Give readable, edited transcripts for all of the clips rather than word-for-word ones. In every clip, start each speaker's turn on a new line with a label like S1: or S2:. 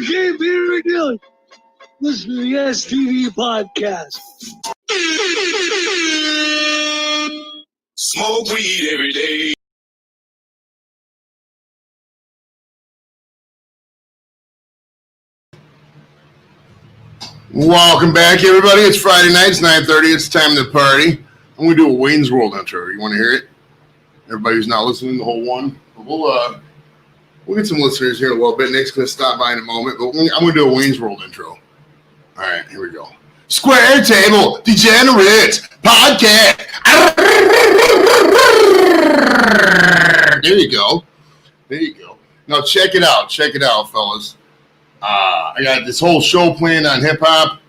S1: Okay, Peter McNeely. Listen to the STD podcast.
S2: Smoke weed every day.
S3: Welcome back, everybody. It's Friday night. It's 9:30. It's time to party. I'm going to do a Wayne's World intro. You want to hear it? Everybody who's not listening, the whole one. We'll get some listeners here in a little bit. Nick's going to stop by in a moment, but I'm going to do a Wayne's World intro. All right, here we go. Square Table Degenerates Podcast. There you go. There you go. Now check it out. Check it out, fellas. I got this whole show planned on hip-hop,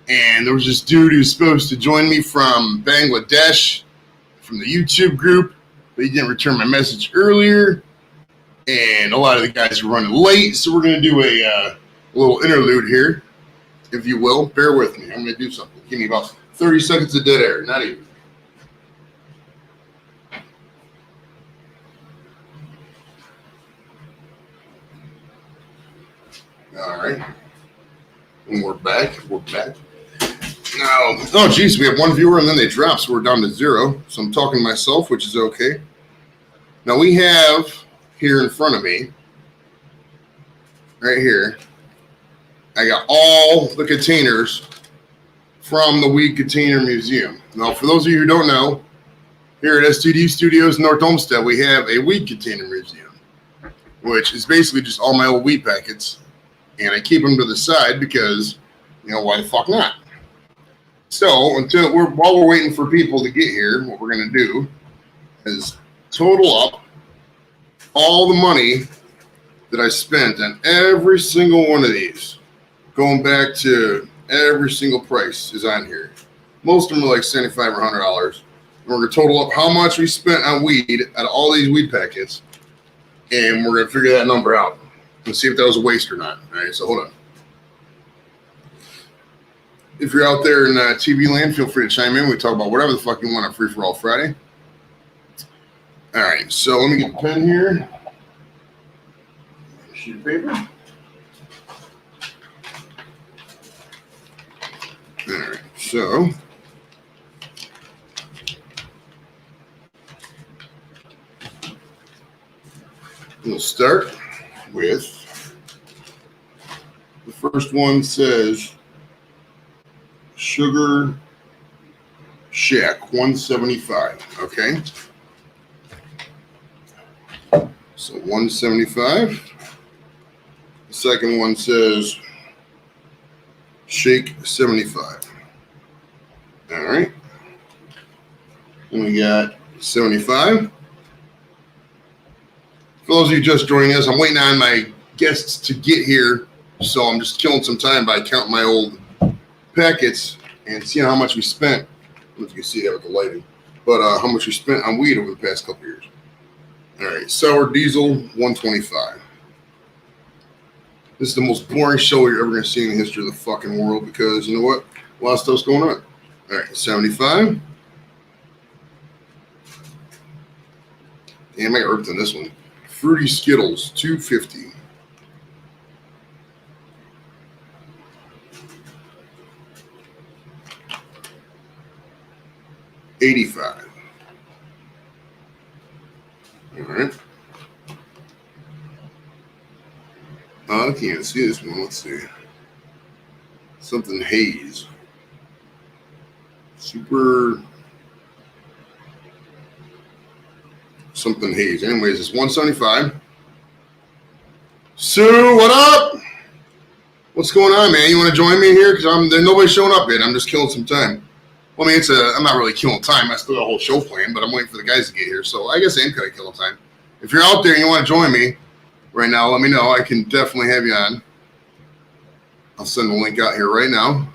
S3: and there was this dude who was supposed to join me from Bangladesh, from the YouTube group, but he didn't return my message earlier, and a lot of the guys are running late, so we're going to do a little interlude here, if you will. Bear with me. I'm going to do something. Give me about 30 seconds of dead air. Not even. All right. And we're back. We're back. Now, oh, geez, we have one viewer and then they drop, so we're down to 0. So I'm talking to myself, which is okay. Now we have here in front of me, right here, I got all the containers from the Weed Container Museum. Now, for those of you who don't know, here at STD Studios North Olmsted, we have a Weed Container Museum, which is basically just all my old weed packets. And I keep them to the side because, you know, why the fuck not? So while we're waiting for people to get here, what we're going to do is total up all the money that I spent on every single one of these. Going back to every single price is on here. Most of them are like $75 or $100. And we're going to total up how much we spent on weed out of all these weed packets. And we're going to figure that number out. Let's see if that was a waste or not. All right, so hold on. If you're out there in TV land, feel free to chime in. We talk about whatever the fuck you want on Free For All Friday. All right, so let me get the pen here. Sheet of paper. All right, so we'll start with the first one. Says Sugar Shack 175. Okay, so 175. The second one says Shake 75. All right, and we got 75. For those of you just joining us, I'm waiting on my guests to get here, so I'm just killing some time by counting my old packets and seeing how much we spent. I don't know if you can see that with the lighting, but how much we spent on weed over the past couple years. All right, Sour Diesel 125. This is the most boring show you're ever going to see in the history of the fucking world because, you know what? A lot of stuff's going on. All right, 75. Damn, I got ripped on this one. Fruity Skittles, 250. $85. All right. I can't see this one. Let's see. Something haze. Super something haze. Anyways, it's 175. Sue, what up? What's going on, man? You want to join me here? Because there's nobody showing up yet. I'm just killing some time. Well, I mean, I'm not really killing time. I still got a whole show planned, but I'm waiting for the guys to get here. So I guess I am kind of killing time. If you're out there and you want to join me right now, let me know. I can definitely have you on. I'll send the link out here right now.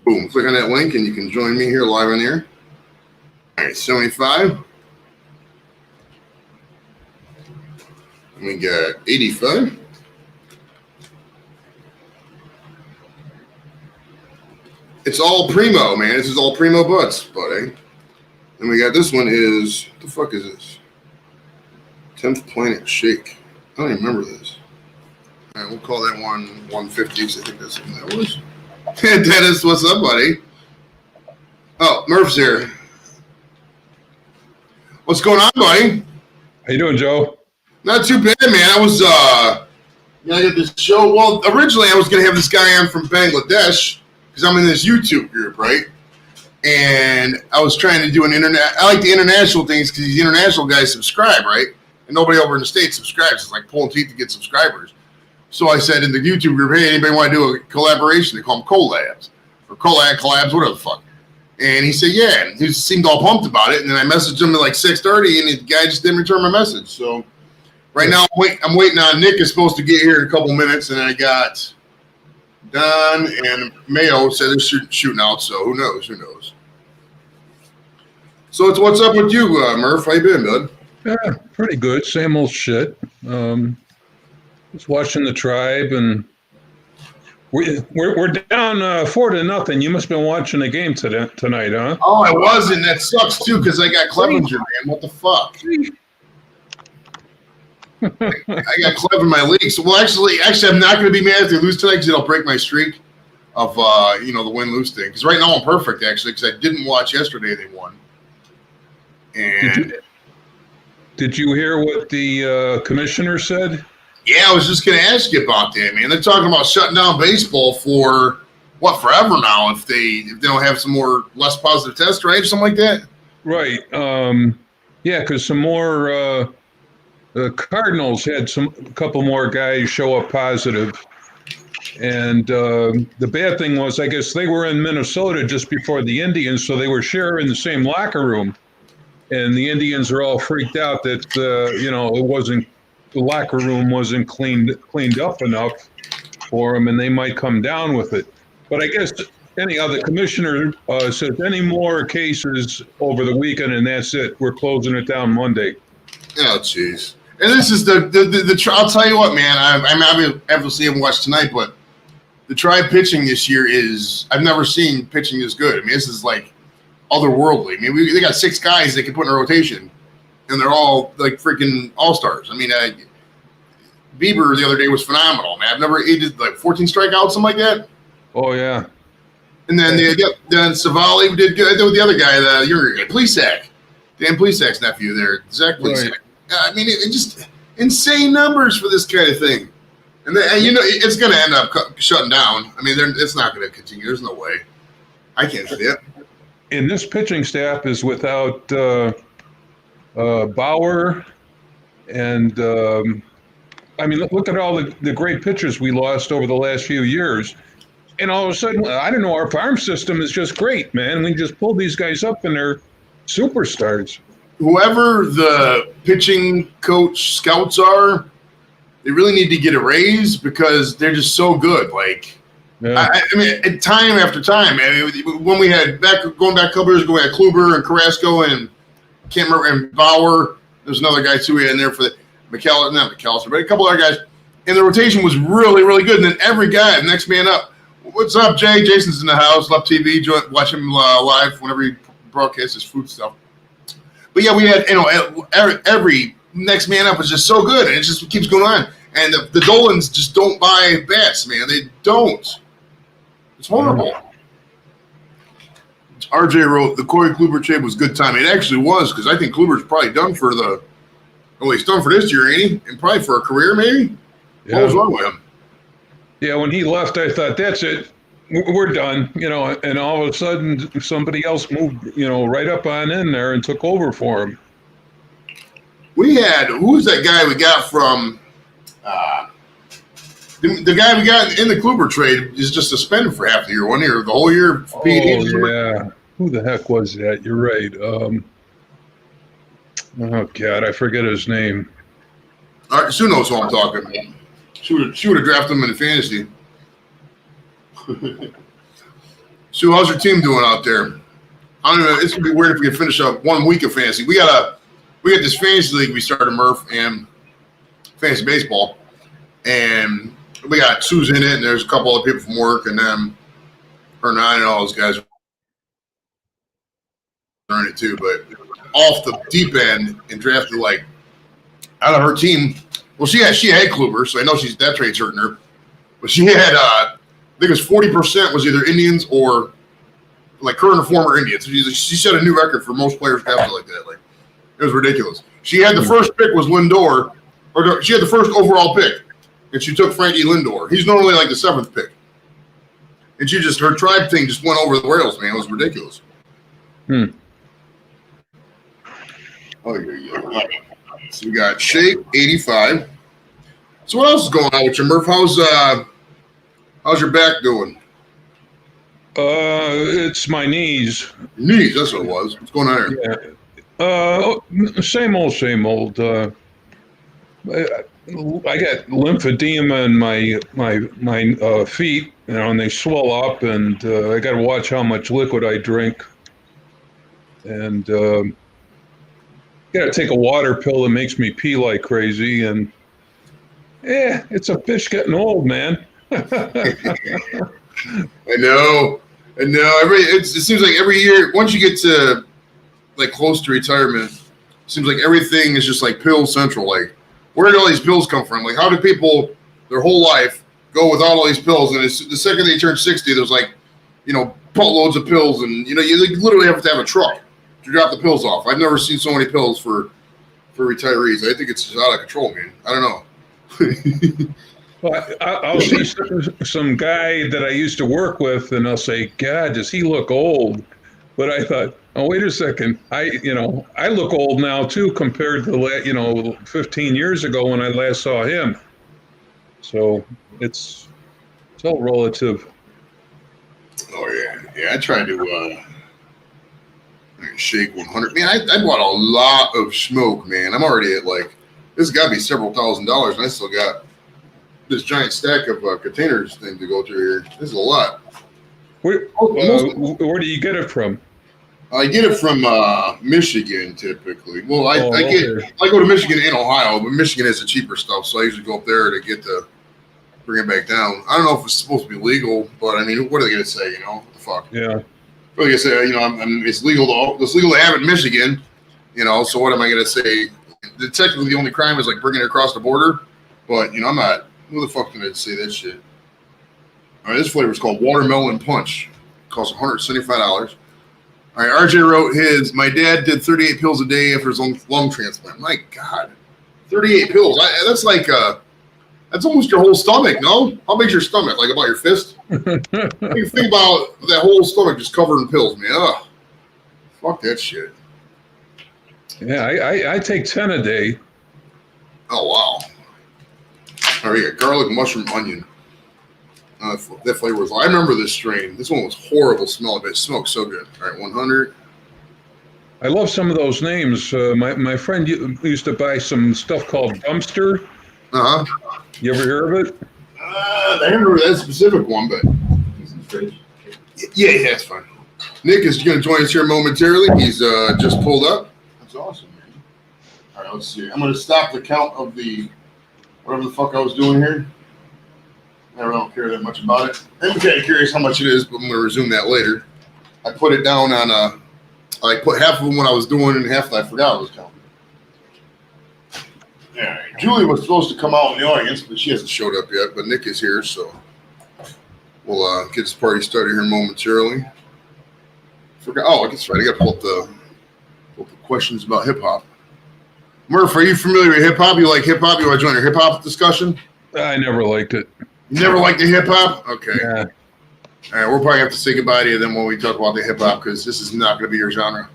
S3: Boom, click on that link and you can join me here live on air. All right, 75. And we got 85. It's all primo, man. This is all primo buds, buddy. And we got this one is, what the fuck is this? 10th Planet Shake. I don't even remember this. All right, we'll call that one 150. I think that's what that was. Dennis, what's up, buddy? Oh, Murph's here. What's going on, buddy?
S2: How you doing, Joe?
S3: Not too bad, man. I was I got this show. Well, originally I was gonna have this guy on from Bangladesh because I'm in this YouTube group, right? And I was trying to do an internet. I like the international things because these international guys subscribe, right? And nobody over in the States subscribes. It's like pulling teeth to get subscribers. So I said in the YouTube group, hey, anybody want to do a collaboration? They call them collabs or collabs, whatever the fuck. And he said, yeah. And he seemed all pumped about it. And then I messaged him at like 6:30, and the guy just didn't return my message. So right now I'm waiting on Nick is supposed to get here in a couple minutes, and I got Don and Mayo said they're shooting out. So who knows? Who knows? So it's what's up with you, Murph? How you been, bud?
S2: Yeah, pretty good. Same old shit. Was watching the Tribe, and we're down 4-0. You must have been watching the game tonight, huh?
S3: Oh, I wasn't. That sucks too because I got Clevenger, man. What the fuck? I got Clev in my league. So, well, actually, I'm not going to be mad if they lose tonight because it'll break my streak of the win-lose thing. Because right now I'm perfect actually because I didn't watch yesterday. They won. And
S2: did you hear what the commissioner said?
S3: Yeah, I was just going to ask you about that, man. They're talking about shutting down baseball for forever now if they don't have some less positive tests, right, or something like that.
S2: Right. Yeah, because some more the Cardinals had a couple more guys show up positive, and the bad thing was, I guess they were in Minnesota just before the Indians, so they were sharing the same locker room, and the Indians are all freaked out that it wasn't. The locker room wasn't cleaned up enough for them, and they might come down with it. But I guess the commissioner says any more cases over the weekend, and that's it. We're closing it down Monday.
S3: Oh, jeez. And this is the I'll tell you what, man. I'm obviously haven't watched tonight, but the Tribe pitching this year I've never seen pitching this good. I mean, this is like otherworldly. I mean, they got 6 guys they can put in a rotation. And they're all like freaking all-stars. I mean, Bieber the other day was phenomenal, man. He did like 14 strikeouts, something like that.
S2: Oh, yeah.
S3: And then then Savali did good with the other guy, the younger guy, Plesac. Dan Plesac's nephew there, Zach Plesac. Right. I mean, it just insane numbers for this kind of thing. And it's going to end up shutting down. I mean, it's not going to continue. There's no way. I can't see it.
S2: And this pitching staff is without Bauer, and I mean, look at all the great pitchers we lost over the last few years, and all of a sudden, I don't know, our farm system is just great, man. We just pull these guys up, and they're superstars.
S3: Whoever the pitching coach scouts are, they really need to get a raise because they're just so good. Like, yeah. I mean, time after time, man. When we had going back a couple years ago, we had Kluber and Carrasco and can't remember, and Bauer. There's another guy too in there for the McAllister, but a couple other guys. And the rotation was really, really good. And then every guy, the next man up. What's up, Jay? Jason's in the house. Love TV. Watch him live whenever he broadcasts his food stuff. But yeah, we had every next man up was just so good, and it just keeps going on. And the Dolans just don't buy bats, man. They don't. It's horrible. RJ wrote, the Corey Kluber trade was good time. It actually was, because I think Kluber's probably done he's done for this year, ain't he? And probably for a career, maybe? Yeah. What was wrong with him?
S2: Yeah, when he left, I thought, that's it. We're done, and all of a sudden somebody else moved, right up on in there and took over for him.
S3: Who's that guy we got from, the guy we got in the Kluber trade is just suspended for half the year, 1 year, the whole year.
S2: Oh, yeah. Who the heck was that? You're right. Oh, God, I forget his name.
S3: All right, Sue knows who I'm talking about. She would have drafted him in fantasy. Sue, how's your team doing out there? I don't know. It's going to be weird if we can finish up 1 week of fantasy. We got this fantasy league we started, Murph, and fantasy baseball. And we got Sue's in it, and there's a couple other people from work, and then her and I and all those guys are in it too. But off the deep end and drafted like out of her team. Well, she had Kluber, so I know that trade's hurting her. But she had, I think it was 40% was either Indians or like current or former Indians. She set a new record for most players drafted like that. Like it was ridiculous. She had the first pick was Lindor, or she had the first overall pick, and she took Frankie Lindor. He's normally like the 7th pick, and her tribe thing just went over the rails, man. It was ridiculous. Oh, here you go. So we got Shake 85. So what else is going on with you, Murph? How's your back doing?
S2: It's my knees.
S3: Knees, that's what it was. What's going on here?
S2: Yeah. Same old. I got lymphedema in my feet, and they swell up, and I got to watch how much liquid I drink, and got to take a water pill that makes me pee like crazy, and it's a bitch getting old, man.
S3: I know. It seems like every year, once you get to like close to retirement, it seems like everything is just like pill central. Like, where did all these pills come from? Like, how do people their whole life go without all these pills? And the second they turn 60, there's like, buttloads of pills, and you literally have to have a truck to drop the pills off. I've never seen so many pills for retirees. I think it's just out of control, man. I don't know.
S2: Well, I'll see some guy that I used to work with, and I'll say, God, does he look old? But I thought, oh, wait a second. I look old now too compared to 15 years ago when I last saw him. So it's all relative.
S3: Oh yeah. I tried to shake 100. Man, I bought a lot of smoke, man. I'm already at this has got to be several $1,000s, and I still got this giant stack of containers thing to go through here. This is a lot.
S2: Where do you get it from?
S3: I get it from Michigan typically. Well, I go to Michigan and Ohio, but Michigan has the cheaper stuff, so I usually go up there to bring it back down. I don't know if it's supposed to be legal, but I mean, what are they going to say? What the fuck?
S2: Yeah.
S3: Well, like I say, it's legal to have it in Michigan. So what am I going to say? Technically, the only crime is like bringing it across the border, but I'm not. Who the fuck can I say that shit? All right, this flavor is called Watermelon Punch. It costs $175. All right, RJ wrote his. My dad did 38 pills a day after his lung transplant. My God, 38 pills. That's almost your whole stomach. No, how big's your stomach? Like about your fist? You think about that whole stomach just covered in pills, man. Ugh, fuck that shit.
S2: Yeah, I take 10 a day.
S3: Oh wow. All right, you got garlic, mushroom, onion. That flavor was. I remember this strain. This one was horrible smelling, but it smoked so good. All right, 100.
S2: I love some of those names. My friend used to buy some stuff called Dumpster. You ever hear of it?
S3: I remember that specific one, but yeah, that's fine. Nick is going to join us here momentarily. He's just pulled up. That's awesome, man. All right, let's see. I'm going to stop the count of the whatever the fuck I was doing here. I don't care that much about it. I'm kind of curious how much it is, but I'm going to resume that later. I put it down on I put half of them when I was doing and half that I forgot I was counting. All right. Julie was supposed to come out in the audience, but she hasn't showed up yet. But Nick is here, so we'll get this party started here momentarily. I guess right. I got to pull up the questions about hip hop. Murph, are you familiar with hip hop? You like hip hop? You want to join our hip hop discussion?
S2: I never liked it.
S3: You never liked the hip hop? Okay.
S2: Yeah.
S3: All right, we'll probably have to say goodbye to you then when we talk about the hip hop because this is not going to be your genre.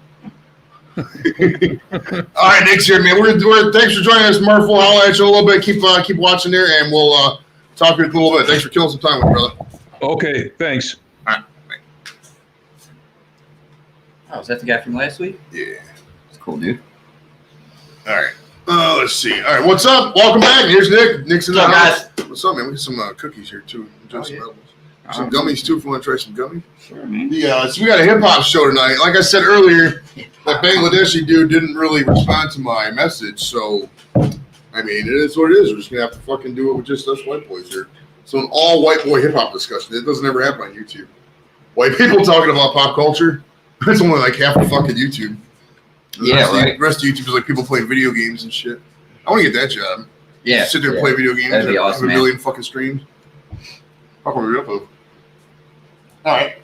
S3: All right, Nick's here, man. We're thanks for joining us, Murph. We'll holler at you a little bit. Keep watching there, and we'll talk to you in a little bit. Thanks for killing some time with me, brother.
S2: Okay, thanks.
S3: All right.
S4: Oh, is that the guy from last week?
S3: Yeah.
S4: That's cool, dude.
S3: All right. Let's see. All right, what's up? Welcome back. Here's Nick. Nick's in the house. What's up, man? We got some cookies here too. Some gummies too. If you want to try some gummies.
S4: Sure, man.
S3: Yeah. So we got a hip hop show tonight. Like I said earlier, that Bangladeshi dude didn't really respond to my message. So, I mean, it is what it is. We're just gonna have to fucking do it with just us white boys here. So an all white boy hip hop discussion. It doesn't ever happen on YouTube. White people talking about pop culture. That's only like half of fucking YouTube.
S4: Yeah, right.
S3: The rest of YouTube is like people playing video games and shit. I want to get that job.
S4: Yeah.
S3: Sit there and play video games.
S4: That'd be
S3: and
S4: awesome,
S3: have a
S4: man.
S3: million fucking streams. How come we're up with? All right.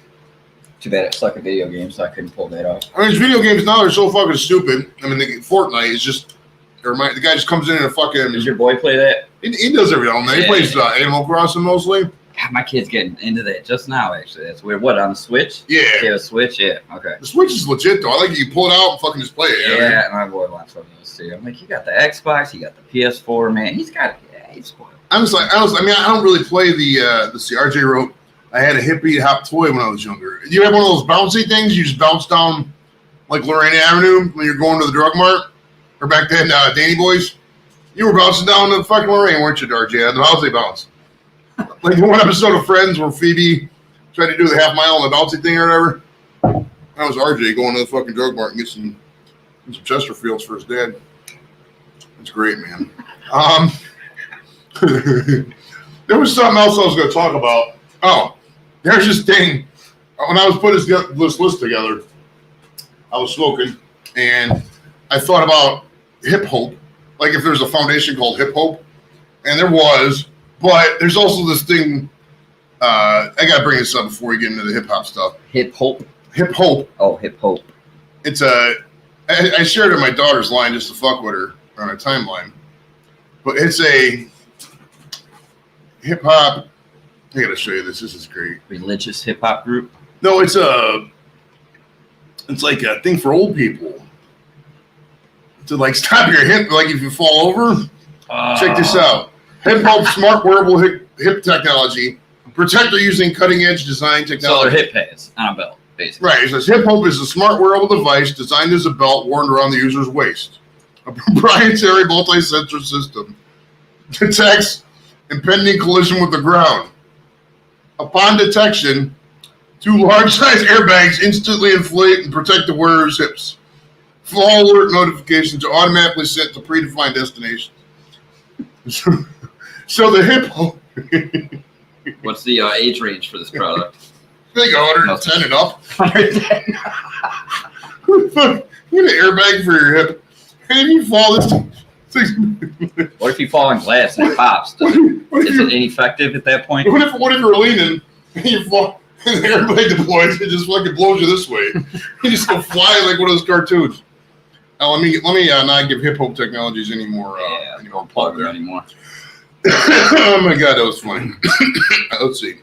S4: Too bad I suck at video games, so I couldn't pull that off.
S3: I mean, these video games now are so fucking stupid. I mean, Fortnite is just. The guy just comes in and fucking.
S4: Does your boy play that?
S3: He does every now and then. He plays Animal Crossing mostly.
S4: God, my kid's getting into that just now, actually. That's weird. What, on the Switch?
S3: Yeah.
S4: Yeah, a Switch? Yeah, okay.
S3: The Switch is legit, though. I like it. You pull it out and fucking just play it.
S4: Yeah, my boy wants one of those too. I'm like, you got the Xbox, you got the PS4, man. He's spoiled.
S3: I don't really play the RJ wrote, I had a hippie hop toy when I was younger. You have one of those bouncy things? You just bounce down, like Lorraine Avenue when you're going to the drug mart? Or back then, Danny Boys? You were bouncing down the fucking Lorraine, weren't you, RJ? The bouncy bounce. Like the one episode of Friends where Phoebe tried to do the half mile on the bouncy thing or whatever. That was RJ going to the fucking drug mart and get some Chesterfields for his dad. That's great, man. There was something else I was going to talk about. Oh, there's this thing. When I was putting this list together, I was smoking, and I thought about hip hop. Like if there's a foundation called hip hop, and there was, but there's also this thing. I gotta bring this up before we get into the hip hop stuff.
S4: Hip hop.
S3: Hip hop.
S4: Oh, hip hop.
S3: It's I shared it on my daughter's line just to fuck with her on a timeline, but it's a hip hop. I gotta show you this. This is great.
S4: Religious hip hop group.
S3: No, it's like a thing for old people to like stop your hip, like if you fall over. Check this out. Hip hop smart wearable hip technology. Protector using cutting edge design
S4: So
S3: technology.
S4: they're hip pads on a belt, basically.
S3: Right. It says hip hop is a smart wearable device designed as a belt worn around the user's waist. A proprietary multi-sensor system detects impending collision with the ground. Upon detection, 2 large-size airbags instantly inflate and protect the wearer's hips. Fall alert notifications are automatically sent to predefined destinations. So the hip hop.
S4: What's the age range for this product?
S3: I think 110 and up.
S4: 110.
S3: You get an airbag for your hip, and you fall.
S4: What if you fall on glass and it pops? Is it ineffective at that point?
S3: What if you're leaning and you fall, and the airbag deploys, it just fucking blows you this way. You just go flying like one of those cartoons. Now let me not give hip hop technologies any more.
S4: Yeah, don't plug them anymore.
S3: Oh my god, that was funny. Let's see.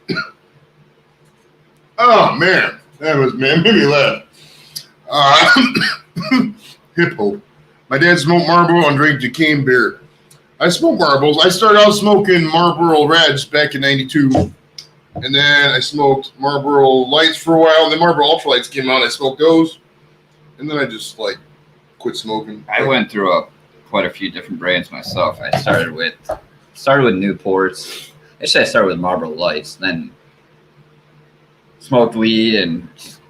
S3: Oh man, made me laugh. Hip hop. My dad smoked Marlboro and drank Jaquim beer. I smoked Marlboros. I started out smoking Marlboro Reds back in '92, and then I smoked Marlboro Lights for a while. And then Marlboro Ultralights came out. I smoked those, and then I just like quit smoking.
S4: I went through quite a few different brands myself. I started with Newports. Actually, I started with Marlboro Lights, then smoked weed and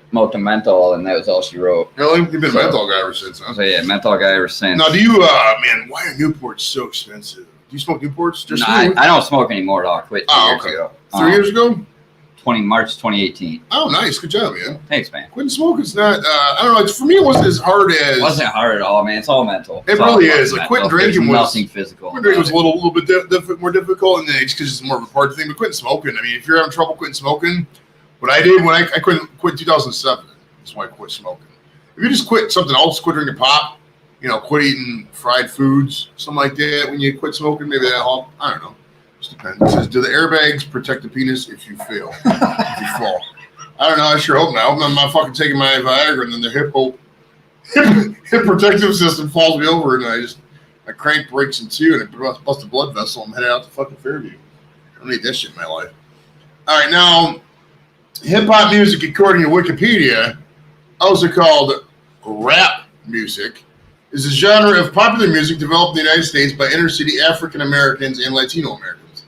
S4: smoked a menthol, and that was all she wrote.
S3: Really? You've been a menthol guy ever since, huh?
S4: So yeah, menthol guy ever since.
S3: Now, do you, man, why are Newports so expensive? Do you smoke Newports?
S4: No, I don't smoke anymore at all. I quit 2 years ago.
S3: 3 years ago?
S4: March 2018.
S3: Oh, nice. Good job, man.
S4: Thanks, man.
S3: Quitting smoking's not, I don't know, for me it wasn't as hard as...
S4: It wasn't hard at all, man. It's all mental.
S3: It really is. Like, quitting drinking was...
S4: nothing physical.
S3: Quitting drinking was a little bit more difficult, and then it's because it's more of a party thing, but quitting smoking, I mean, if you're having trouble quitting smoking, what I did when I quit in 2007, that's why I quit smoking. If you just quit something else, quit drinking pop, quit eating fried foods, something like that, when you quit smoking, maybe that all, I don't know. Just depends. It says, do the airbags protect the penis if you fail? If you fall? I don't know. I sure hope not. I hope I'm not fucking taking my Viagra and then the hip protective system falls me over and my crank breaks in two and it busts a blood vessel. I'm headed out to fucking Fairview. I don't need that shit in my life. All right, now, hip hop music, according to Wikipedia, also called rap music, is a genre of popular music developed in the United States by inner-city African Americans and Latino Americans,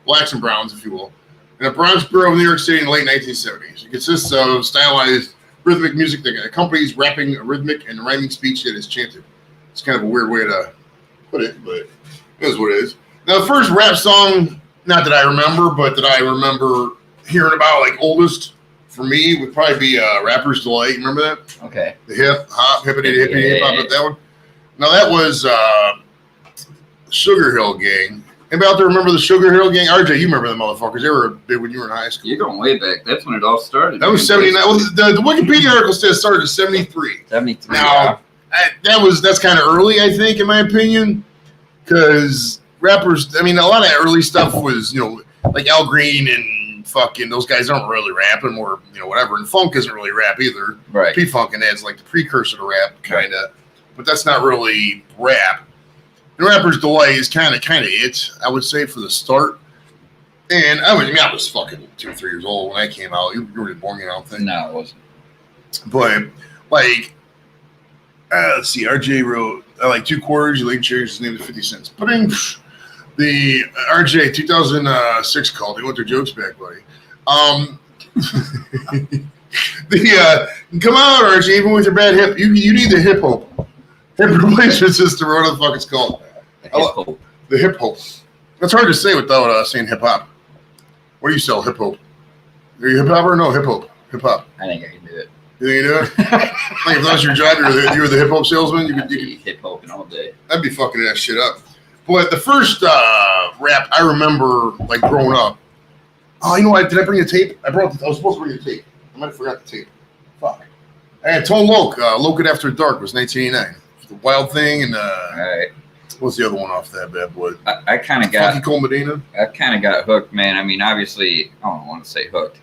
S3: blacks and browns, if you will, in the Bronx borough of New York City in the late 1970s. It consists of stylized rhythmic music that accompanies rapping, a rhythmic and rhyming speech that is chanted. It's kind of a weird way to put it, but it is what it is. Now, the first rap song, not that I remember, but that I remember hearing about, like, oldest for me would probably be Rapper's Delight. Remember that?
S4: Okay.
S3: The hip hop, hippity hip hop, that one. Now that was Sugar Hill Gang. Anybody out there remember the Sugar Hill Gang? RJ, you remember the motherfuckers. They were big when you were in high school.
S4: You're going way back. That's when it all started.
S3: That was 79. Well, the Wikipedia article says it started in 73.
S4: 73.
S3: Now, that's kind of early, I think, in my opinion, because rappers, I mean, a lot of early stuff was, like Al Green and fucking those guys aren't really rapping or, whatever. And funk isn't really rap either.
S4: Right.
S3: P-funk and that's like the precursor to rap, kind of. But that's not really rap. And Rapper's Delight is kind of it, I would say, for the start. And I was fucking 2 or 3 years old when I came out. You were born yet, I don't think.
S4: No, I wasn't.
S3: But, like, let's see, RJ wrote, I like 2 quarters, you like chairs, his name is 50 cents. Putting the RJ 2006 called, he want their jokes back, buddy. Come on, RJ, even with your bad hip, you need the hip hope. Hip replacement system, or whatever the fuck it's called. The hip hop. That's hard to say without saying hip hop. What do you sell? Hip hop. Are you hip hop or no hip hop? Hip hop.
S4: I think I can do it.
S3: You think you do it? Like if that was your job, you were the hip hop salesman. You could
S4: hip hoping all day.
S3: I'd be fucking that shit up. But the first rap I remember, like growing up. Oh, you know what? Did I bring a tape? I was supposed to bring a tape. I might have forgot the tape. Fuck. I had Tone Loc. Loc It After Dark was 1989. The Wild Thing and
S4: all right.
S3: What's the other one off that bad boy?
S4: I kind of got
S3: Funky Cole Medina.
S4: I kind of got hooked, man. I mean, obviously, I don't want to say hooked.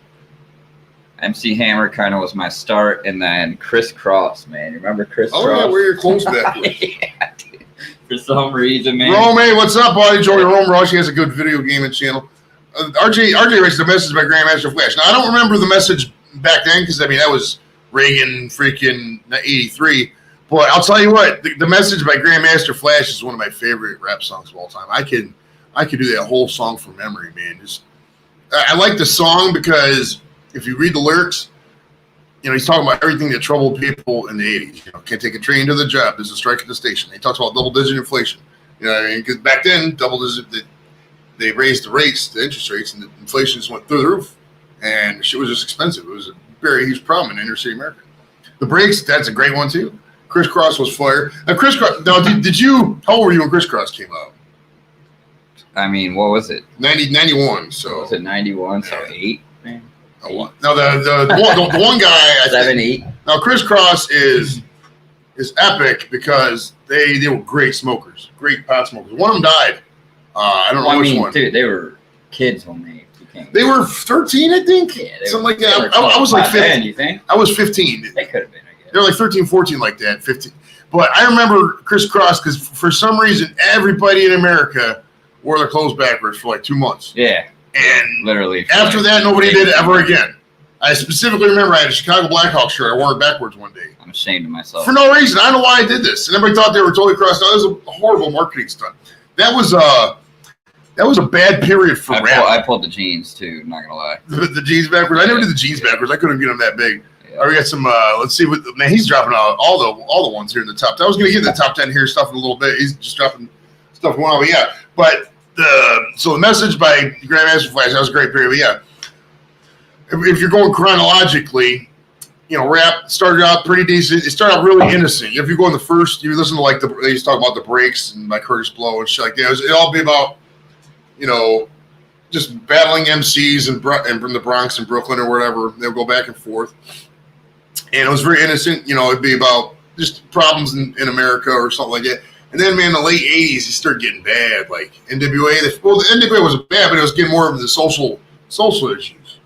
S4: MC Hammer kind of was my start, and then Criss Cross, man. You remember Criss Cross?
S3: Oh yeah, wear your clothes backwards.
S4: Yeah, dude. For some reason, man.
S3: Rome, hey, what's up, buddy? Joey Rome Rush. He has a good video gaming channel. RJ writes the message by Grandmaster Flash. Now I don't remember the message back then because that was Reagan freaking 83. But I'll tell you what, the message by Grandmaster Flash is one of my favorite rap songs of all time. I could do that whole song from memory, man. I like the song because if you read the lyrics, he's talking about everything that troubled people in the 80s. Can't take a train to the job. There's a strike at the station. He talks about double-digit inflation. You know what I mean? Because back then, they raised the interest rates, and the inflation just went through the roof. And shit was just expensive. It was a very huge problem in inner city America. The Breaks, that's a great one, too. Criss Cross was fire. Now, did you, how old were you when Criss Cross came out?
S4: I mean, what was it?
S3: 91, so.
S4: Was it 91, so 8, man?
S3: Oh, now, the one guy.
S4: 7, 8.
S3: Now, Criss Cross is epic because they were great smokers, great pot smokers. One of them died. I don't know which one.
S4: Dude, they were kids when they became.
S3: They were 13, I think?
S4: Yeah,
S3: something like that. I was like 15.
S4: You think?
S3: I was 15.
S4: They could have been.
S3: They were like 13, 14 like that, 15. But I remember Criss Cross because for some reason, everybody in America wore their clothes backwards for like 2 months.
S4: Yeah.
S3: And
S4: literally.
S3: After that, nobody did it ever again. I specifically remember I had a Chicago Blackhawks shirt. I wore it backwards one day.
S4: I'm ashamed of myself.
S3: For no reason. I don't know why I did this. And everybody thought they were totally crossed out. It was a horrible marketing stunt. That was a bad period for rap.
S4: I pulled the jeans, too. I'm not going to lie.
S3: The jeans backwards? I never did the jeans backwards. I couldn't get them that big.
S4: Yeah.
S3: We got some. Let's see what man. He's dropping out all the ones here in the top 10. I was going to get the top 10 here stuff in a little bit. He's just dropping stuff going on. But yeah. But the message by Grandmaster Flash, that was a great period. But yeah, if you're going chronologically, rap started out pretty decent. It started out really innocent. If you go in the first, you listen to they used to talk about the Breaks and like Curtis Blow and shit like that. It'd all be about just battling MCs and from the Bronx and Brooklyn or whatever. They'll go back and forth. And it was very innocent. It'd be about just problems in America or something like that. And then, man, in the late 80s, it started getting bad. Like NWA. The NWA wasn't bad, but it was getting more of the social issues.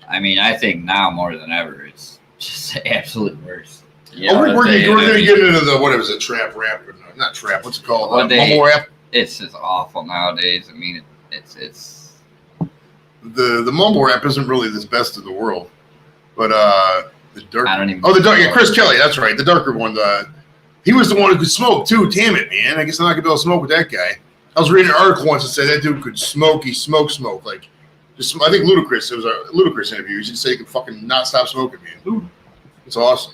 S4: I mean, I think now more than ever, it's just the absolute worst.
S3: We're going to get into the, what is it, trap rap? Or not trap, what's it called? Mumble rap?
S4: It's just awful nowadays. I mean, it's
S3: the mumble rap isn't really the best of the world. But the dark.
S4: I don't even.
S3: Oh, the dark. Yeah, Chris Kelly. That's right. The darker one. He was the one who could smoke too. Damn it, man! I guess I'm not gonna be able to smoke with that guy. I was reading an article once that said that dude could smoke. He smoke. Like, just I think Ludacris. It was a Ludacris interview. He said he could fucking not stop smoking, man. It's awesome.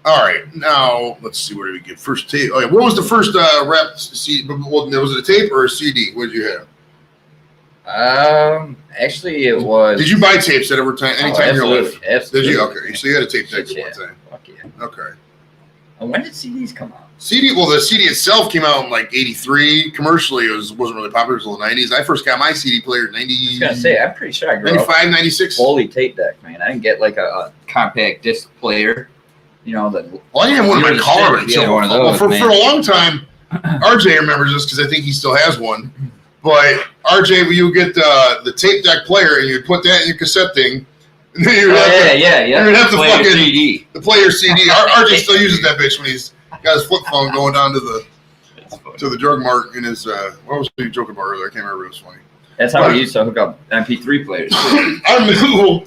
S3: All right, now let's see. Where did we get first tape? Oh yeah, what was the first rap CD? Was it a tape or a CD? What did you have?
S4: Actually, it was.
S3: Did you buy tapes at any time in your life?
S4: Absolutely.
S3: Did you? Okay, so you had a tape deck at one time.
S4: Fuck yeah.
S3: Okay.
S4: And when did CDs come out?
S3: CD. Well, the CD itself came out in like '83. Commercially, it wasn't really popular until the '90s. I first got my CD player in '90.
S4: I was gonna say, I'm pretty sure I grew
S3: 95,
S4: up
S3: 96.
S4: fully tape deck, man. I didn't get like a compact disc player. You know, the
S3: Well, I didn't have one in my car.
S4: Yeah, one of those,
S3: for
S4: man.
S3: a long time, RJ remembers this because I think he still has one. But RJ, you get the tape deck player and you put that in your cassette thing. And then you
S4: You'd have to
S3: play
S4: fucking
S3: your
S4: CD.
S3: The player CD. RJ still uses that bitch when he's got his flip phone going down to the drug mart in his. What was he joking about earlier? I can't remember. It was funny.
S4: That's how we used to hook up MP3 players.
S3: I mean,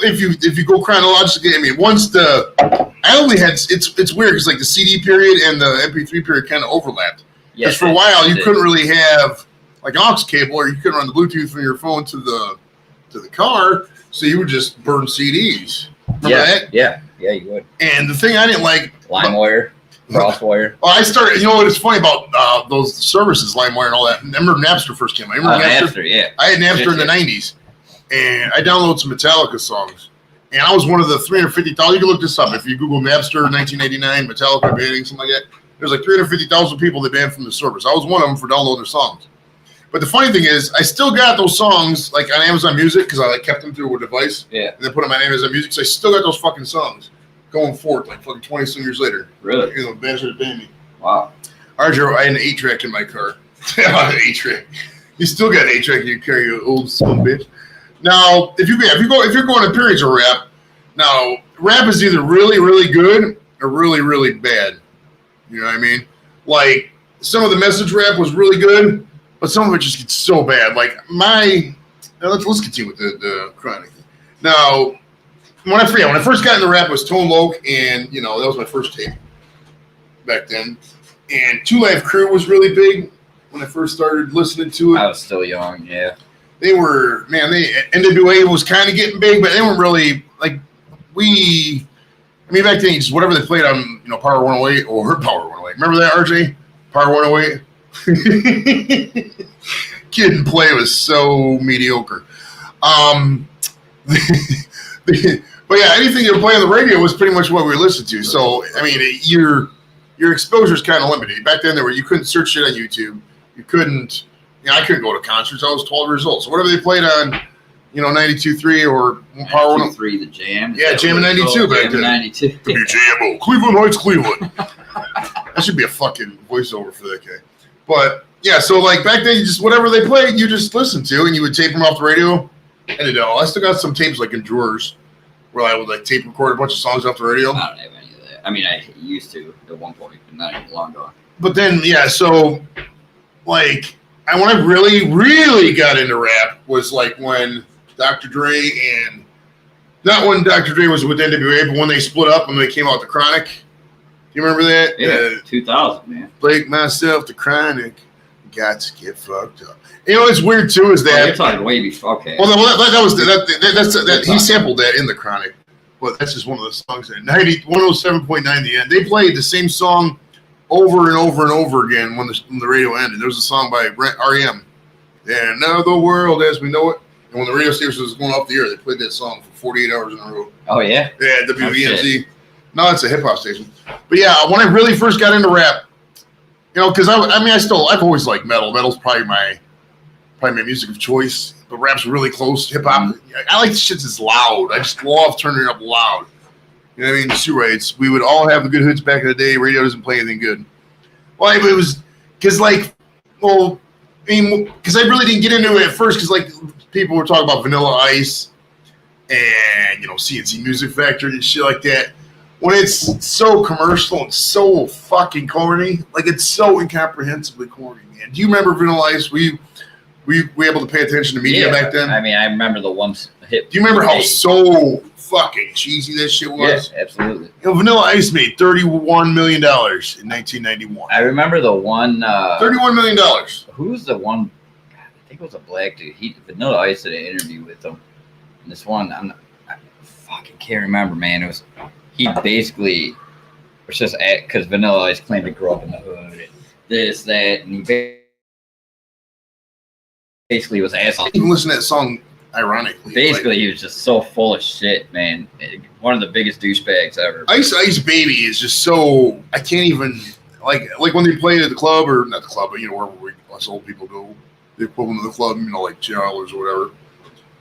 S3: if you go chronologically, I mean, I only had it's weird because like the CD period and the MP3 period kind of overlapped. Because for a while you couldn't really have like an aux cable, or you couldn't run the Bluetooth from your phone to the car, so you would just burn CDs. Remember that? Yeah,
S4: you would.
S3: And the thing I didn't like,
S4: LimeWire, Crosswire.
S3: Well, I started. You know what is funny about those services, LimeWire and all that? I remember Napster first came out. I remember
S4: Napster, yeah.
S3: I had Napster in the '90s, and I downloaded some Metallica songs. And I was one of the 350,000. You can look this up if you Google Napster 1989 Metallica banning something like that. There's like 350,000 people that banned from the service. I was one of them for downloading their songs. But the funny thing is, I still got those songs like on Amazon Music because I like kept them through a device.
S4: Yeah.
S3: And then put them on Amazon Music, so I still got those fucking songs going forward like fucking 20 some years later.
S4: Really?
S3: You know, bastard banned me.
S4: Wow.
S3: I had an 8-track in my car. I had an 8-track. You still got an 8-track. You carry your old son bitch. Now, if you're going to periods of rap, now rap is either really really good or really really bad. You know what I mean? Like some of the message rap was really good, but some of it just gets so bad. Like let's continue with the Chronic. Now, when I first got into rap, it was Tone Loc, and that was my first tape back then. And Two Live Crew was really big when I first started listening to it.
S4: I was still young, yeah.
S3: They were, NWA was kind of getting big, but they weren't really like back then, just whatever they played on, Power 108 or Power 108. Remember that, RJ? Power 108? Kid and Play was so mediocre. But yeah, anything you play on the radio was pretty much what we listened to. So, I mean, your exposure is kind of limited. Back then, you couldn't search shit on YouTube. You couldn't, I couldn't go to concerts. I was 12 years old. So whatever they played on, 92.3 or Power 103,
S4: the Jam.
S3: Yeah, Jam in 92 back then.
S4: 92.
S3: WJMO, Cleveland Heights, Cleveland. That should be a fucking voiceover for that guy. But yeah, so like back then, whatever they played, you just listened to, and you would tape them off the radio. And I still got some tapes like in drawers where I would like tape record a bunch of songs off the radio.
S4: I don't have any of that. I mean, I used to at one point, but not even long gone.
S3: But then, yeah, so like, when I really, really got into rap was like when Dr. Dre and not when Dr. Dre was with NWA, but when they split up and they came out the Chronic. Do you remember that?
S4: Yeah, 2000, man.
S3: Blake, myself, the Chronic, got to get fucked up. What's weird too is that
S4: you're talking way before. Okay.
S3: Well, that he sampled that in the Chronic, but that's just one of the songs. At 107.9 the end, they played the same song over and over and over again when the radio ended. There was a song by R.E.M. And now the world as we know it. And when the radio station was going off the air, they played that song for 48 hours in a row.
S4: Oh yeah.
S3: Yeah, WVMZ. No, it's a hip hop station. But yeah, when I really first got into rap, because I've always liked metal. Metal's probably my music of choice, but rap's really close to hip hop. I like the shit that's loud. I just love turning it up loud. You know what I mean? Sue rates. We would all have the good hoods back in the day. Radio doesn't play anything good. Well, it was because I really didn't get into it at first because like people were talking about Vanilla Ice and CNC Music Factory and shit like that. When it's so commercial and so fucking corny, like it's so incomprehensibly corny, man. Do you remember Vanilla Ice? Were you able to pay attention to media back then?
S4: I mean, I remember the ones hit.
S3: Do you remember how so fucking cheesy that shit was?
S4: Yeah, absolutely.
S3: Vanilla Ice made $31 million in 1991.
S4: I remember the one.
S3: $31 million.
S4: Who's the one? I think it was a black dude. Vanilla Ice did an interview with him. And this one, I fucking can't remember, man. It was. He basically was just because Vanilla Ice claimed to grow up in the hood and this, that, and he basically was asking.
S3: Even listen to that song ironically.
S4: Basically, he was just so full of shit, man. One of the biggest douchebags ever.
S3: Ice Baby is just so I can't even. like when they play at the club, or not the club, but wherever us old people go, the equivalent of the club, like jailers or whatever.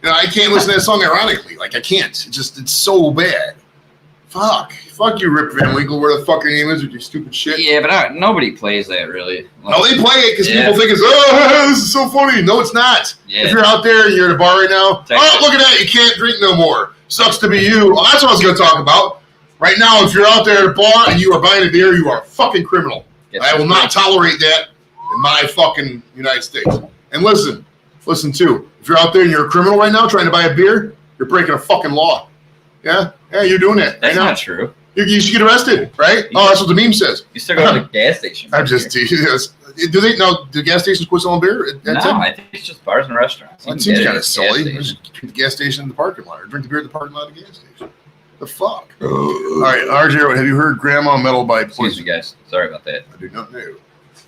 S3: I can't listen to that song ironically. Like I can't. It's so bad. Fuck you, Rip Van Winkle. Where the fuck your name is with your stupid shit?
S4: Yeah, but nobody plays that really.
S3: No, they play it because people think it's this is so funny. No, it's not. Yeah. If you're out there and you're at a bar right now, look at that, you can't drink no more. Sucks to be you. Well, that's what I was going to talk about. Right now, if you're out there at a bar and you are buying a beer, you are a fucking criminal. I will not tolerate that in my fucking United States. And listen too. If you're out there and you're a criminal right now trying to buy a beer, you're breaking a fucking law. Yeah, you're doing that.
S4: That's not true.
S3: You should get arrested, right? That's what the meme says.
S4: You still go to the gas station.
S3: I'm just teasing. Do they know? Do gas stations quit selling beer?
S4: I think it's just bars and restaurants.
S3: That seems kind of silly. Just drink the gas station in the parking lot, or drink the beer at the parking lot of the gas station. The fuck? All right, RJ, have you heard Grandma Metal by Poison?
S4: Excuse me, guys. Sorry about that.
S3: I do not know.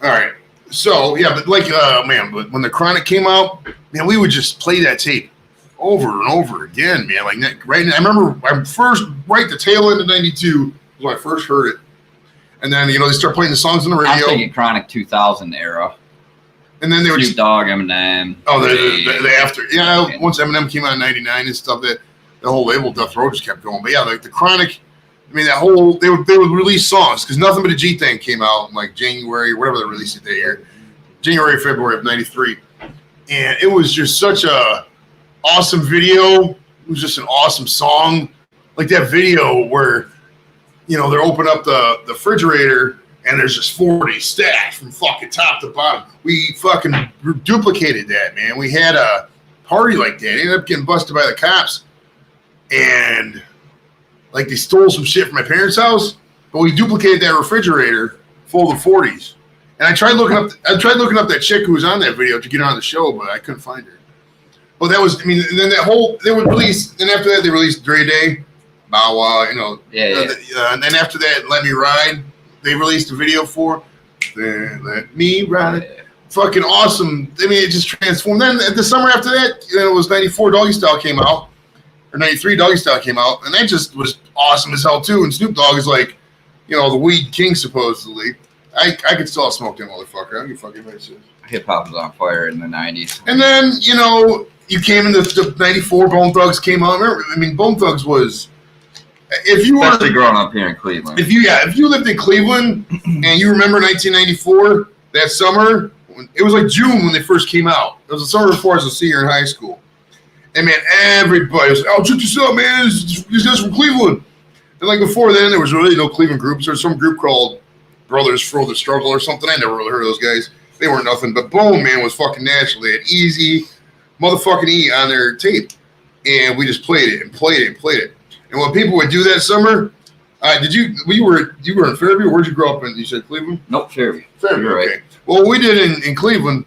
S3: All right. So, yeah, but but when the Chronic came out, man, we would just play that tape over and over again, man. Like, right now, I remember right the tail end of 92 was when I first heard it. And then, they start playing the songs on the radio.
S4: I'm thinking Chronic 2000 era.
S3: And then they would
S4: Snoop Dogg, Eminem.
S3: Oh, the after. Yeah, once Eminem came out in 99 and stuff, the whole label Death Row just kept going. But yeah, like the Chronic, I mean, they would release songs because Nothing But a G-Thing came out in like January, whatever the release date here, January, February of 93. And it was just such a awesome video. It was just an awesome song. Like that video where, they're opening up the refrigerator and there's just 40 stacked from fucking top to bottom. We fucking duplicated that, man. We had a party like that. It ended up getting busted by the cops. And like they stole some shit from my parents' house, but we duplicated that refrigerator full of 40s. And I tried looking up that chick who was on that video to get her on the show, but I couldn't find her. But that was, and then they would release, and after that they released Dre Day, Bow Wow, and then after that, Let Me Ride, they released a video for Let Me Ride. Yeah. Fucking awesome. I mean, it just transformed. Then the summer after that, it was 94 Doggy Style came out. Or 93 Doggy Style came out, and that just was awesome as hell too. And Snoop Dogg is like, the weed king supposedly. I could still smoke that motherfucker. I don't give a fucking what it says.
S4: Hip hop was on fire in the 90s.
S3: And then you came into the 94. Bone Thugs came out. Remember, I mean, Bone Thugs was.
S4: Especially growing up here in Cleveland.
S3: If you lived in Cleveland and you remember 1994, that summer, it was like June when they first came out. It was the summer before I was a senior in high school. And man, everybody was like, check this out, man. These guys from Cleveland. And like before then, there was really no Cleveland groups. There was some group called Brothers for the Struggle or something. I never really heard of those guys. They weren't nothing. But Bone, man, was fucking national. They had Easy, motherfucking E on their tape. And we just played it and played it and played it. And when people would do that summer, you were in Fairview? Where'd you grow up in? You said Cleveland?
S4: Nope, Fairview.
S3: Fairview, okay. Right. Well, what we did in Cleveland,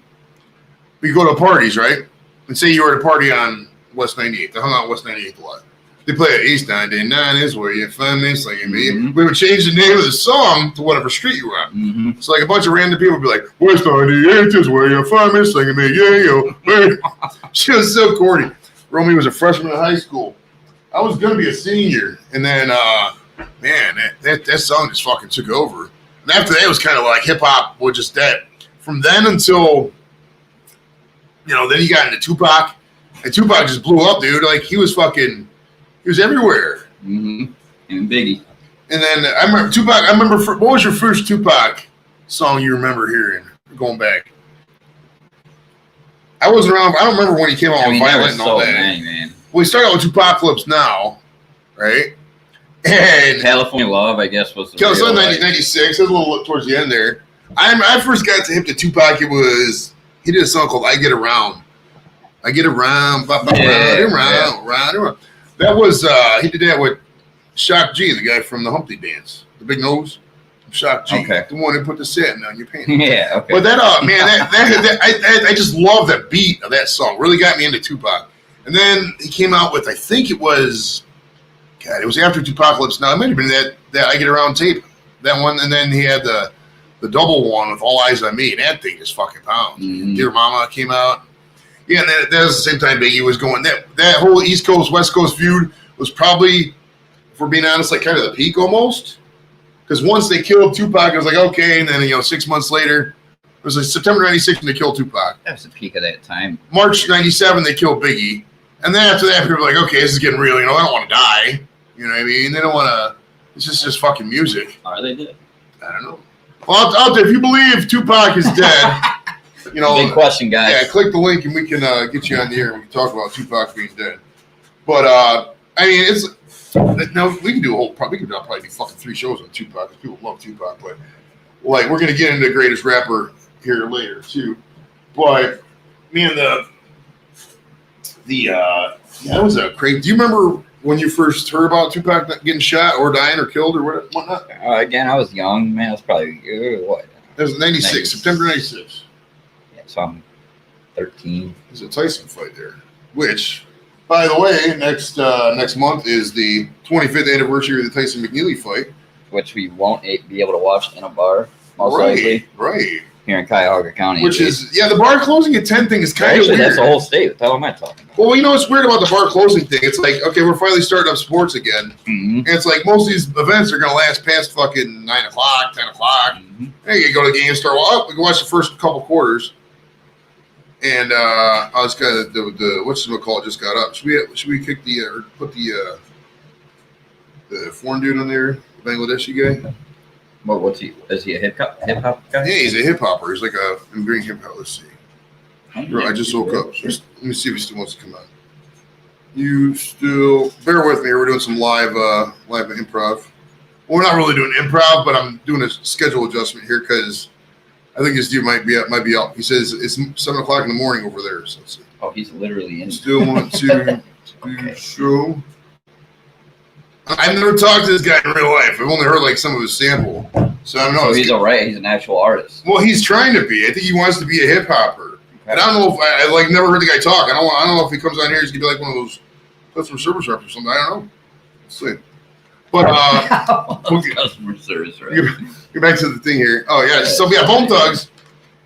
S3: we go to parties, right? And say you were at a party on West 98th. They hung out West 98th a lot. They play at East 99 is where you find me slinging me. Mm-hmm. We would change the name of the song to whatever street you were on. Mm-hmm. So like a bunch of random people would be like, West 98th is where you find me slinging me. Yeah, yo. She was so corny. Romy was a freshman in high school. I was going to be a senior. And then, man, that song just fucking took over. And after that, it was kind of like hip-hop was just that. From then until, then you got into Tupac. And Tupac just blew up, dude. Like, he was everywhere.
S4: Mm-hmm. And Biggie.
S3: And then I remember Tupac. What was your first Tupac song you remember hearing going back? I wasn't around. I don't remember when he came out with Violent and all that. Man. Well, he started out with Tupacalypse Now, right? And
S4: California Love, I guess, was the
S3: California 96. It was a little towards the end there. I first got to hip to Tupac. He did a song called "I Get Around." I get around, round. That was he did that with Shock G, the guy from the Humpty Dance, the big nose. Shock G, the one who put the satin on your pants.
S4: Yeah, okay.
S3: But that I just love that beat of that song. Really got me into Tupac. And then he came out with, I think it was after Tupacalypse Now. It might have been that I Get Around tape, that one. And then he had the double one with All Eyes on Me. And that thing just fucking pounds. Mm-hmm. Dear Mama came out. Yeah, and that was the same time Biggie was going. That whole East Coast, West Coast feud was probably, if we're being honest, like kind of the peak almost. Because once they killed Tupac, it was like, okay. And then, 6 months later, it was like September 96 when they killed Tupac.
S4: That was the peak of that time.
S3: March 97, they killed Biggie. And then after that, people were like, okay, this is getting real. I don't want to die. You know what I mean? They don't want to. It's just fucking music.
S4: Are they dead?
S3: I don't know. Well, out there, if you believe Tupac is dead,
S4: big question, guys.
S3: Yeah, click the link and we can get you on the air and we can talk about Tupac being dead. But I mean, it's now we can do a whole. We can probably do fucking 3 shows on Tupac because people love Tupac. But like, we're gonna get into the greatest rapper here later too. But man, that was a crazy. Do you remember when you first heard about Tupac getting shot or dying or killed or whatnot?
S4: Again, I was young, man. I was probably what?
S3: That was 96, September 96.
S4: Yeah, so I'm 13.
S3: There's a Tyson fight there, which, by the way, next month is the 25th anniversary of the Tyson McNeely fight,
S4: which we won't be able to watch in a bar, most likely.
S3: Right.
S4: Here in Cuyahoga County.
S3: Which is, the bar closing at 10 thing is kind of weird.
S4: That's the whole state. What the hell am I talking about?
S3: Well, what's weird about the bar closing thing? It's like, okay, we're finally starting up sports again.
S4: Mm-hmm.
S3: And it's like most of these events are going to last past fucking 9 o'clock, 10 o'clock.
S4: Mm-hmm.
S3: Hey, you go to the game, start, we can watch the first couple quarters. And I was kind of, what's the call just got up. Should we kick or put the foreign dude on there, the Bangladeshi guy?
S4: What's he? Is he a hip hop guy?
S3: Yeah, he's a hip hopper. He's like a green hip hop. Let's see. Bro, I just woke up. Let me see if he still wants to come on. You still bear with me. We're doing some live improv. Well, we're not really doing improv, but I'm doing a schedule adjustment here because I think this dude might be up. He says it's 7 o'clock in the morning over there. So let's see.
S4: Oh, he's literally in.
S3: Still want to do show. I've never talked to this guy in real life. I've only heard like some of his sample. So I don't know.
S4: So he's all right. He's an actual artist.
S3: Well, he's trying to be. I think he wants to be a hip hopper. Okay. And I don't know if I never heard the guy talk. I don't know if he comes on here, he's gonna be like one of those customer service reps or something. I don't know. Let's see. But
S4: customer service reps.
S3: Get back to the thing here. Oh yeah. So yeah, Bone Thugs.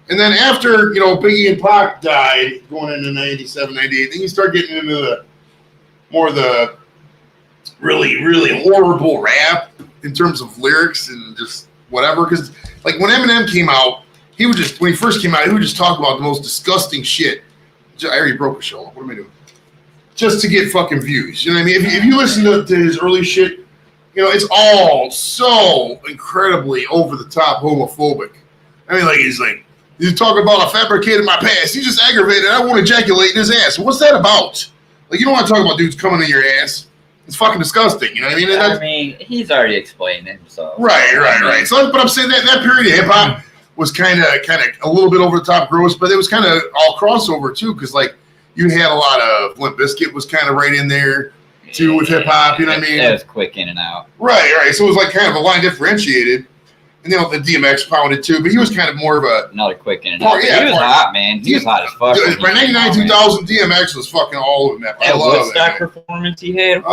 S3: And then after Biggie and Pac died, going into 97, 98, then you start getting into more of the really, really horrible rap in terms of lyrics and just whatever. Because like when Eminem came out, when he first came out, he would just talk about the most disgusting shit. I already broke a show. What am I doing? Just to get fucking views. You know what I mean? If you listen to his early shit, it's all so incredibly over the top homophobic. I mean, like he's talking about I fabricated my past. He just aggravated. I won't ejaculate in his ass. What's that about? Like you don't want to talk about dudes coming in your ass. It's fucking disgusting, you know what I mean?
S4: He's already explained himself.
S3: Right. So, but I'm saying that period of hip hop was kind of a little bit over the top gross, but it was kind of all crossover too, because like you had a lot of Limp Bizkit was kind of right in there too with hip hop. You know what I mean?
S4: It was quick in and out.
S3: Right. So it was like kind of a line differentiated, and then the DMX pounded too, but he was kind of more of
S4: another quick in and out. Yeah, he was hot, man. He was hot as fuck.
S3: By 99, 2000, DMX was fucking all over that.
S4: That Woodstock performance he had.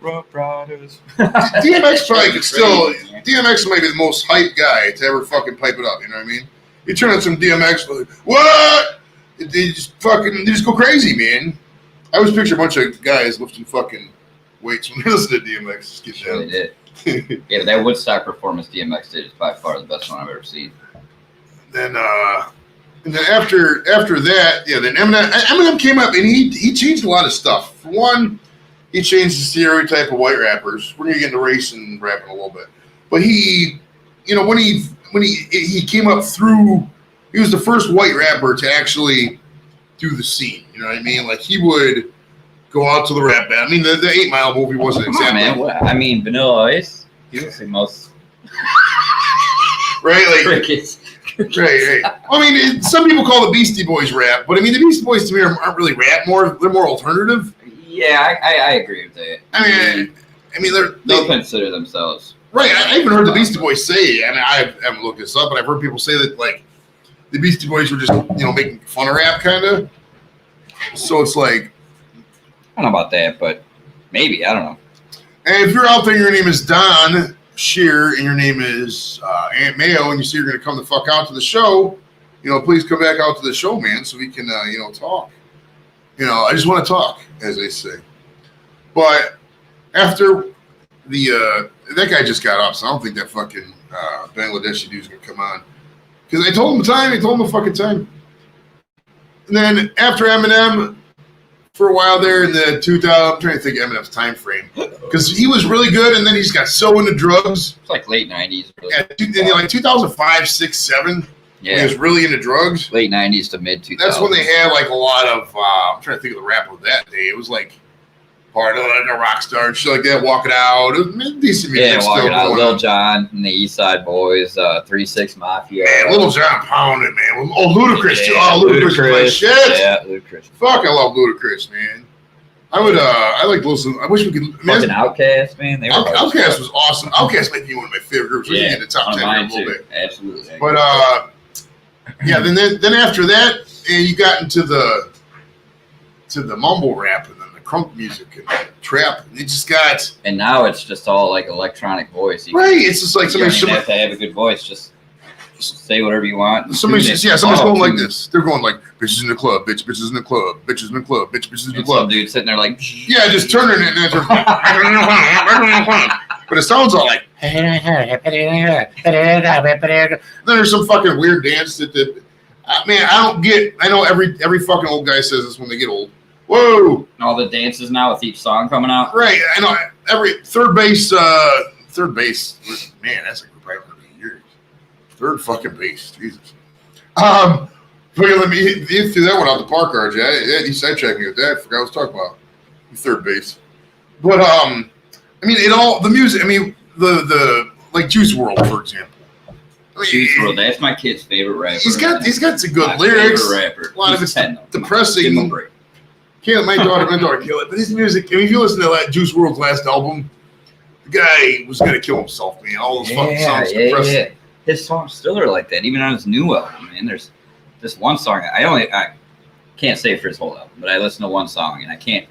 S4: Rough Riders.
S3: DMX probably could still. DMX might be the most hyped guy to ever fucking pipe it up. You know what I mean? You turn on some DMX, like, what? They just go crazy, man. I always picture a bunch of guys lifting fucking weights when they listen to DMX. Just get down.
S4: They did. Yeah, that Woodstock performance DMX did is by far the best one I've ever seen.
S3: Then after that, then Eminem came up and he changed a lot of stuff. For one, he changed the stereotype of white rappers. We're gonna get into race and rapping a little bit, but he when he came up through, he was the first white rapper to actually do the scene. You know what I mean? Like he would go out to the rap band. I mean, the 8 Mile movie wasn't exactly.
S4: Man, I mean, Vanilla Ice. He was the most.
S3: Right, like
S4: crickets.
S3: Right. I mean, some people call the Beastie Boys rap, but I mean, the Beastie Boys to me aren't really rap. They're more alternative.
S4: Yeah, I agree with that.
S3: I mean,
S4: they'll consider themselves.
S3: Right. I even heard the Beastie Boys say, and I haven't looked this up, but I've heard people say that like the Beastie Boys were just making fun of rap, kind of. So it's like.
S4: I don't know about that, but maybe. I don't know.
S3: And if you're out there, your name is Don Shear, and your name is Aunt Mayo, and you say you're going to come the fuck out to the show, please come back out to the show, man, so we can, talk. I just want to talk, as they say. But after the that guy just got up, so I don't think that fucking Bangladeshi dude's gonna come on. Because I told him the time. He told him the fucking time. And then after Eminem, for a while there in the 2000, I'm trying to think of Eminem's time frame, because he was really good, and then he's got so into drugs.
S4: It's like late 90s. Really.
S3: Yeah, like 2005, 6, 7.
S4: Yeah.
S3: He was really into drugs.
S4: Late 90s to mid 2000s.
S3: That's when they had like a lot of. I'm trying to think of the rapper of that day. It was like part of like a rock star and shit like that, walking out. It was decent music.
S4: Yeah, walking out. Lil Jon and the East Side Boys, 3-6 Mafia.
S3: Man, Lil Jon pounded, man. Oh, Ludacris too.
S4: Yeah,
S3: Oh, Ludacris like shit.
S4: Yeah, Ludacris.
S3: Fuck, I love Ludacris, man. I would. I like to listen. I wish we could.
S4: Fucking Outkast, man. They were
S3: Outkast was awesome. Outkast might be one of my favorite groups. We can get in the top 10 in a little bit.
S4: Absolutely.
S3: But yeah. Then after that, and you got into the mumble rap and then the crunk music and the trap. And it just got.
S4: And now it's just all like electronic voice.
S3: Right. It's just like
S4: you don't even have to have a good voice. Just say whatever you want.
S3: Somebody's going like this. They're going like, bitches in the club, bitches in the club, bitches in the club, bitches in the club.
S4: Some dude sitting there like,
S3: yeah, just turning it. But it sounds all like. Then there's some fucking weird dance that man, I don't get. I know every fucking old guy says this when they get old. Whoa!
S4: And all the dances now with each song coming out.
S3: Right. I know every third base. Man, that's like right over years. Third fucking base. Jesus. Let me you threw that one out the park, RJ. You sidetracked me with that. I forgot what I was talking about. Third base. But I mean, it all the music. I mean, the like Juice WRLD, for example. I mean,
S4: Juice WRLD, that's my kid's favorite rapper.
S3: He's got some good
S4: my
S3: lyrics.
S4: Rapper.
S3: A lot of it's
S4: 10,
S3: depressing.
S4: Give him a break.
S3: My daughter killed it. But his music, I mean, if you listen to that Juice WRLD's last album, the guy was gonna kill himself, man. All those fucking songs depressing.
S4: Yeah. His songs still are like that, even on his new album, man. There's this one song I can't say for his whole album, but I listened to one song and I can't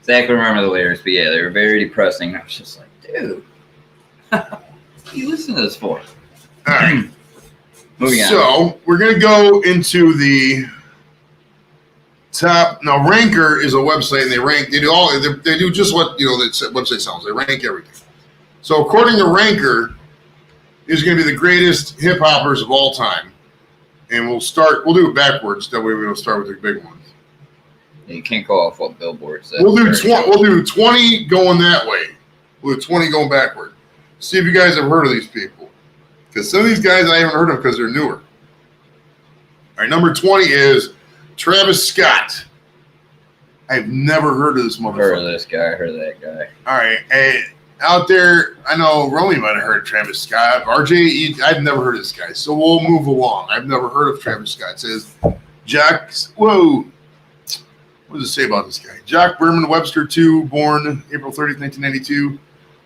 S4: exactly remember the lyrics, but yeah, they were very depressing. I was just like, dude, what are you listening to this for?
S3: All right.
S4: Moving on.
S3: So we're gonna go into the top. Now, Ranker is a website, and they do just what the website sounds. They rank everything. So according to Ranker, is going to be the greatest hip hoppers of all time, and we'll do it backwards. That way we don't start with the big ones.
S4: You can't go off what Billboard says.
S3: We'll do 20 going that way. We'll do 20 going backward. See if you guys have heard of these people, because some of these guys I haven't heard of because they're newer. All right, number 20 is Travis Scott. I've never heard of this motherfucker.
S4: Heard of this guy. Heard of that guy.
S3: All right, hey, out there, I know Romy might have heard of Travis Scott. RJ, I've never heard of this guy, so we'll move along. I've never heard of Travis Scott. It says whoa. What does it say about this guy? Jock Berman Webster II, born April 30th, 1992.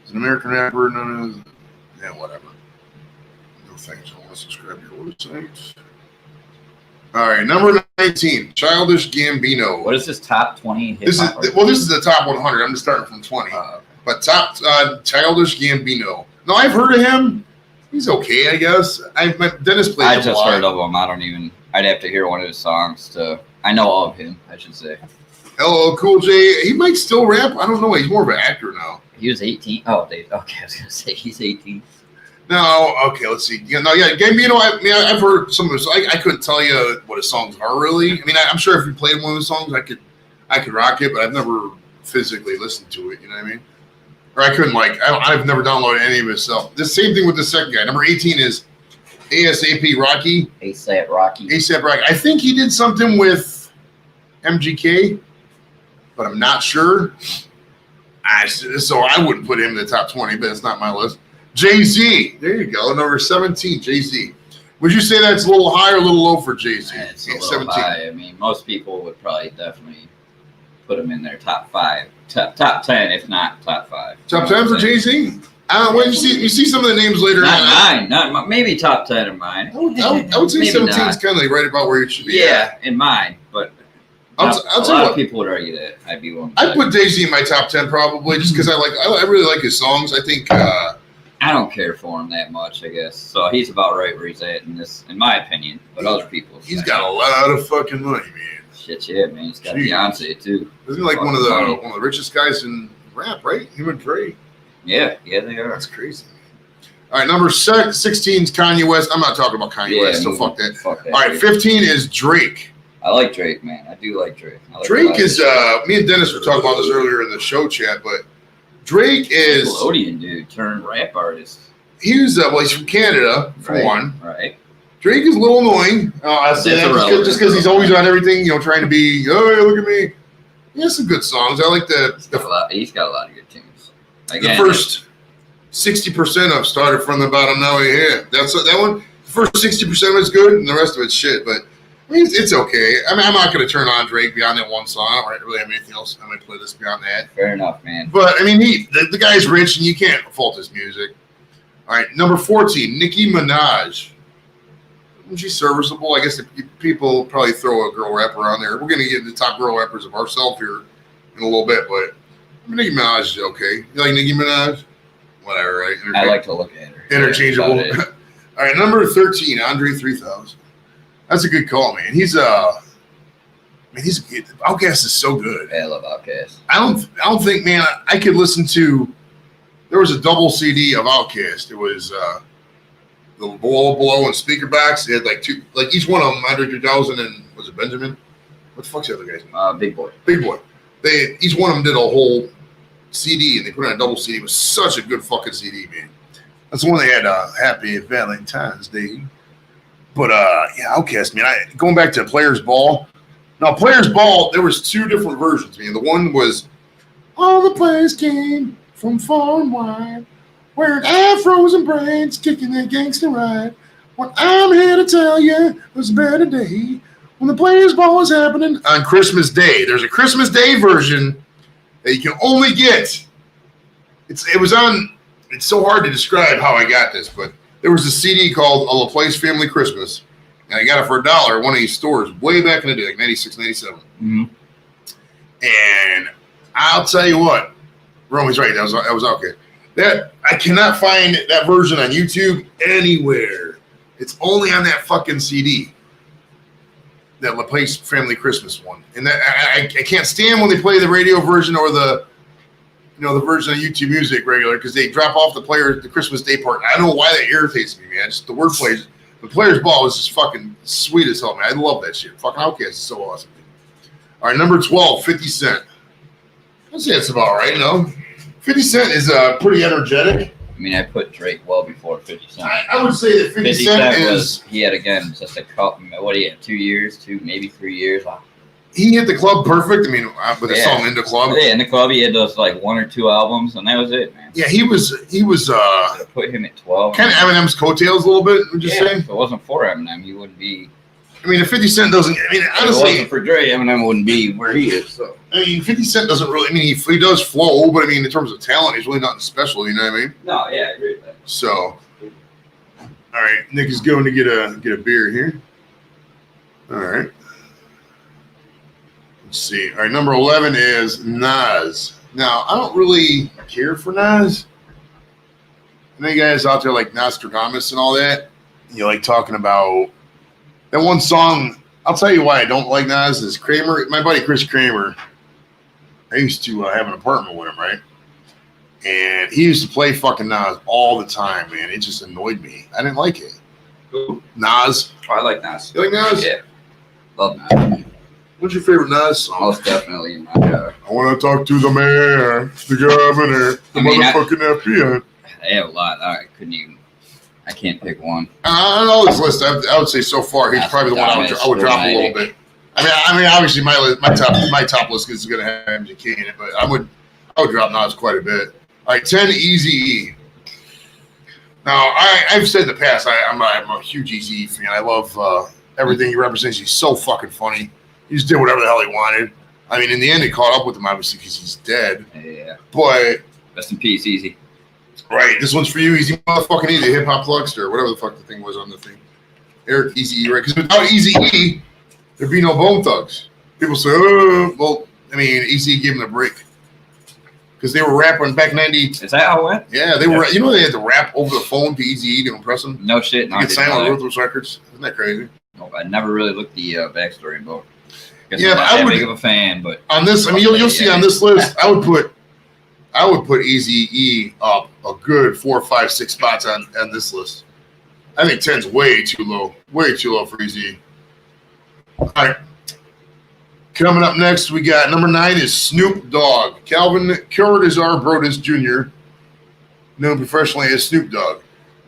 S3: He's an American rapper. Whatever. No thanks. I want to subscribe to your website. All right, number 19, Childish Gambino.
S4: What is this top 20 hip hop?
S3: This is the top 100. I'm just starting from 20. But top Childish Gambino. No, I've heard of him. He's okay, I guess. Dennis played him a lot. I
S4: just heard of him. I'd have to hear one of his songs I know of him, I should say.
S3: LL Cool J. He might still rap. I don't know. He's more of an actor now.
S4: He was 18. Oh, okay. I was going to say he's 18.
S3: No, okay, let's see. Gambino, I've heard some of his. I couldn't tell you what his songs are really. I mean, I'm sure if you played one of his songs, I could rock it, but I've never physically listened to it. You know what I mean? Or I couldn't I've never downloaded any of his stuff. The same thing with the second guy. Number 18 is ASAP Rocky.
S4: ASAP Rocky.
S3: I think he did something with MGK, but I'm not sure. So I wouldn't put him in the top 20, but it's not my list. Jay-Z. There you go. Number 17, Jay-Z. Would you say that's a little high or a little low for Jay-Z?
S4: It's a little 17. High. I mean, most people would probably definitely put him in their top 5. Top 10, if not top 5.
S3: Top 10 for Jay-Z? When you see some of the names later.
S4: Not mine. Maybe top 10 in mine.
S3: I would say 17 is kind of right about where it should be.
S4: Yeah, in mine. But
S3: a lot
S4: of people would argue that I'd be one.
S3: I'd put Jay-Z in my top 10 probably, just because I really like his songs. I think
S4: I don't care for him that much, I guess. So he's about right where he's at in my opinion. But other people,
S3: he's got a lot of fucking money, man.
S4: Shit, yeah, man. He's got Beyonce too.
S3: Isn't he like one of the richest guys in rap, right? Him and Dre.
S4: Yeah, they are.
S3: That's crazy. All right, number 16 is Kanye West. I'm not talking about Kanye West, so fuck that. All right, 15 is Drake.
S4: I like Drake, man. I do like Drake.
S3: Drake is, me and Dennis were talking about this earlier in the show chat, but Drake is...
S4: Nickelodeon, dude, turned rap artist.
S3: He's from Canada, for one.
S4: Right.
S3: Drake is a little annoying. I say that just because he's always on everything, trying to be, oh, look at me. He has some good songs. I like
S4: He's got a lot of good tunes.
S3: Again, the first 60% of started from the bottom. Now that one. The first 60% is good, and the rest of it's shit. But I mean, it's okay. I mean, I'm not going to turn on Drake beyond that one song. I don't really have anything else on my playlist beyond that.
S4: Fair enough, man.
S3: But I mean, the guy's rich, and you can't fault his music. All right, number 14, Nicki Minaj. She's serviceable. I guess people probably throw a girl rapper on there. We're going to get the top girl rappers of ourselves here in a little bit, but I mean, Nicki Minaj is okay. You like Nicki Minaj? Whatever, right?
S4: I like to look at her.
S3: Interchangeable. All right, number 13, Andre 3000. That's a good call, man. He's Outkast is so good.
S4: Yeah, I love Outkast.
S3: I don't think, man, I could listen to. There was a double CD of Outkast. It was the Below and Speaker Box. It had like two, like each one of them, Andre 3000 and was it Benjamin? What the fuck's the other guy's name?
S4: Big Boy.
S3: Big Boy. Each one of them did a whole CD and they put it on a double CD. It was such a good fucking CD, man. That's the one they had. Happy Valentine's Day. But yeah, Outkast, man. Going back to Players Ball. Now, Players Ball, there was two different versions, man. The one was all the players came from far and wide, wearing afros and braids, kicking their gangster ride. What I'm here to tell you, it was a better day when the Players Ball was happening on Christmas Day. There's a Christmas Day version that you can only get. It's so hard to describe how I got this, but there was a CD called A LaPlace Family Christmas, and I got it for $1 at one of these stores way back in the day, like 96, 97.
S4: Mm-hmm.
S3: And I'll tell you what, Romy's right. That was okay. That I cannot find that version on YouTube anywhere. It's only on that fucking CD, that LaPlace Family Christmas one. And that I can't stand when they play the radio version or the version of YouTube Music regular because they drop off the Christmas Day part. I don't know why that irritates me, man. Just the wordplay. The Players Ball is just fucking sweet as hell, man. I love that shit. Fucking Outkast is so awesome. All right, number 12, 50 Cent. I'd say that's about right, no? 50 Cent is pretty energetic.
S4: I mean, I put Drake well before 50 Cent.
S3: I would say that 50 Cent is...
S4: He had, again, just a couple, what he had, 2 years, maybe 3 years.
S3: He hit the club perfect. I mean, with the song In the Club.
S4: Yeah, In the Club, he had those, like, 1 or 2 albums, and that was it, man.
S3: Yeah, he was
S4: I put him at 12.
S3: Kind of Eminem's coattails a little bit, would you say?
S4: If it wasn't for Eminem, he wouldn't be...
S3: I mean, if 50 Cent doesn't... I mean, honestly...
S4: If it wasn't for Dre, Eminem wouldn't be where he is, so...
S3: I mean, 50 Cent doesn't really... I mean, he does flow, but I mean, in terms of talent, he's really nothing special, you know what I mean?
S4: No, yeah, I agree with that.
S3: So... All right, Nick is going to get a beer here. All right. Let's see. All right, number 11 is Nas. Now, I don't really care for Nas. I know you guys out there like Nostradamus and all that. You like talking about that one song. I'll tell you why I don't like Nas is Kramer. My buddy Chris Kramer. I used to have an apartment with him, right? And he used to play fucking Nas all the time, man. It just annoyed me. I didn't like it.
S4: Who?
S3: Nas.
S4: Oh, I like Nas.
S3: You like Nas?
S4: Yeah. Love Nas.
S3: What's your favorite Nas song?
S4: Most definitely in my car.
S3: I want to talk to the mayor, the governor, the motherfucking FBI.
S4: I have a lot. I can't pick one.
S3: On all this list, I would say so far he's probably the one I would drop a little bit. I mean, obviously my top list is going to have MGK in it, but I would drop Nas quite a bit. All right, 10 Eazy-E. Now I've said in the past I'm a huge Eazy-E fan. I love everything he represents. He's so fucking funny. He just did whatever the hell he wanted. I mean, in the end, it caught up with him obviously because he's dead.
S4: Yeah.
S3: But
S4: rest in peace, Easy.
S3: Right, this one's for you, Easy motherfucking Easy, hip hop plugster, whatever the fuck the thing was on the thing. Eric Eazy-E, right? Because without Eazy-E, there'd be no Bone Thugs. People say, oh, well, I mean, Eazy gave him a break because they were rapping back in '90.
S4: Is that how it went?
S3: Yeah, they were. You know, they had to rap over the phone to Eazy-E to impress him.
S4: No shit. No,
S3: get signed on Ruthless Records. Isn't that crazy?
S4: Nope, I never really looked the backstory about.
S3: Yeah,
S4: I'm not that big of a fan, but
S3: on this, I mean, you'll see on this list, I would put I would put Eazy-E up a good 4, 5, 6 spots on this list. I think 10's way too low for Eazy-E. All right. Coming up next, we got number 9 is Snoop Dogg. Calvin Cortazar Brodus Jr., known professionally as Snoop Dogg.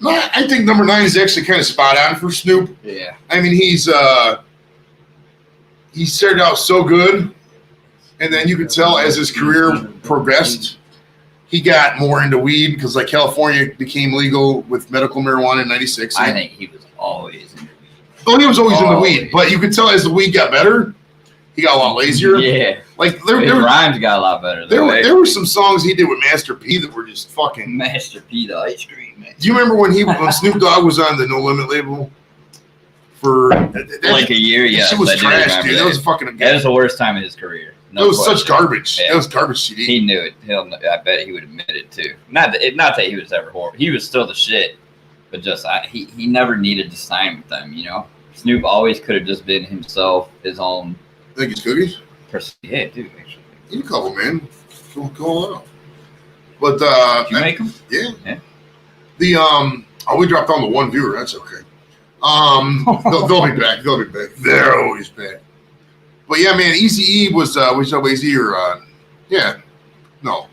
S3: I think number 9 is actually kind of spot on for Snoop.
S4: Yeah.
S3: I mean, he started out so good, and then you could tell as his career progressed, he got more into weed because, like, California became legal with medical marijuana in '96.
S4: I think he was always in the weed.
S3: Oh, he was always in the weed, but you could tell as the weed got better, he got a lot lazier.
S4: Yeah.
S3: Like
S4: His rhymes got a lot better.
S3: There were some songs he did with Master P that were just fucking.
S4: Master P, the ice cream man.
S3: Do you remember when Snoop Dogg was on the No Limit label for
S4: like a year? Yeah,
S3: it was trash, dude. That was fucking.
S4: That was the worst time in his career.
S3: That was such garbage. Yeah. That was garbage CD.
S4: He knew it. I bet he would admit it too. Not that he was ever horrible. He was still the shit, but just he never needed to sign with them. You know, Snoop always could have just been himself, his own.
S3: Think it's cookies?
S4: Yeah, dude. Actually,
S3: eat a couple, man. Go out. But
S4: did you make them?
S3: Yeah. The we dropped on the one viewer. That's okay. They'll be back. They'll be back. They're always back. But yeah, man, Eazy-E was we saw Eazy or yeah, no.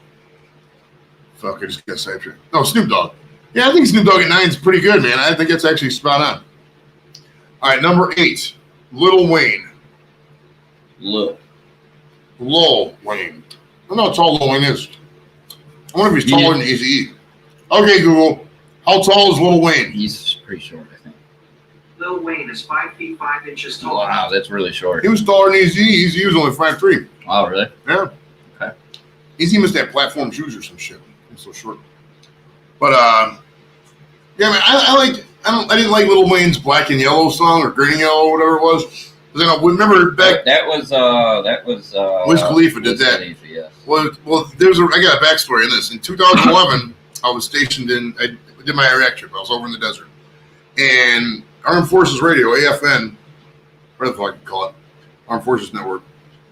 S3: Fuck, I just got sidetracked. No, Snoop Dogg. Yeah, I think Snoop Dogg at 9 is pretty good, man. I think that's actually spot on. All right, number 8, Lil Wayne. Lil Wayne. I don't know how tall Lil Wayne is. I wonder if he's taller than Eazy-E. Okay, Google. How tall is Lil Wayne?
S4: He's pretty short, I think.
S1: Lil Wayne is 5 feet 5 inches tall.
S4: Wow, that's really short.
S3: He was taller than Eazy-E. Eazy-E was only 5'3".
S4: Oh, really?
S3: Yeah.
S4: Okay.
S3: Eazy must have platform shoes or some shit. He's so short. But yeah, man, I didn't like Lil Wayne's Black and Yellow song or Green and Yellow or whatever it was. Then I remember back.
S4: That was
S3: Wiz Khalifa did that.
S4: Khalifa, yes.
S3: Well, I got a backstory in this. In 2011, I was stationed I did my Iraq trip. I was over in the desert, and Armed Forces Radio, AFN, whatever the fuck you call it, Armed Forces Network.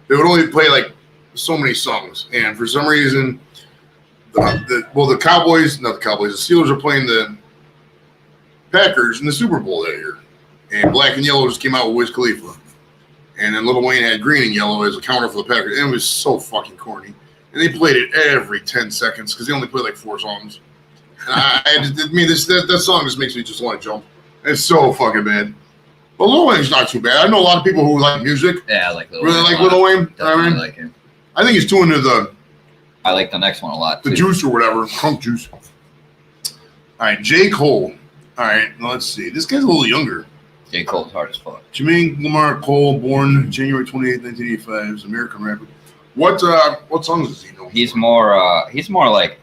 S3: They would only play like so many songs, and for some reason, the Steelers were playing the Packers in the Super Bowl that year, and Black and Yellow just came out with Wiz Khalifa. And then Lil Wayne had Green and Yellow as a counter for the Packers. And it was so fucking corny. And they played it every 10 seconds because they only played like 4 songs. And that song just makes me just want to jump. It's so fucking bad. But Lil Wayne's not too bad. I know a lot of people who like music.
S4: Yeah, I like Lil
S3: Wayne. Really like Lil Wayne?
S4: I like him.
S3: I think he's too into the...
S4: I like the next one a lot, too.
S3: The juice or whatever. Crunk juice. All right, J. Cole. All right, let's see. This guy's a little younger.
S4: J. Cole's hard as fuck.
S3: Jermaine Lamar Cole, born January 28, 1985, is an American rapper. What songs does he know?
S4: He's more like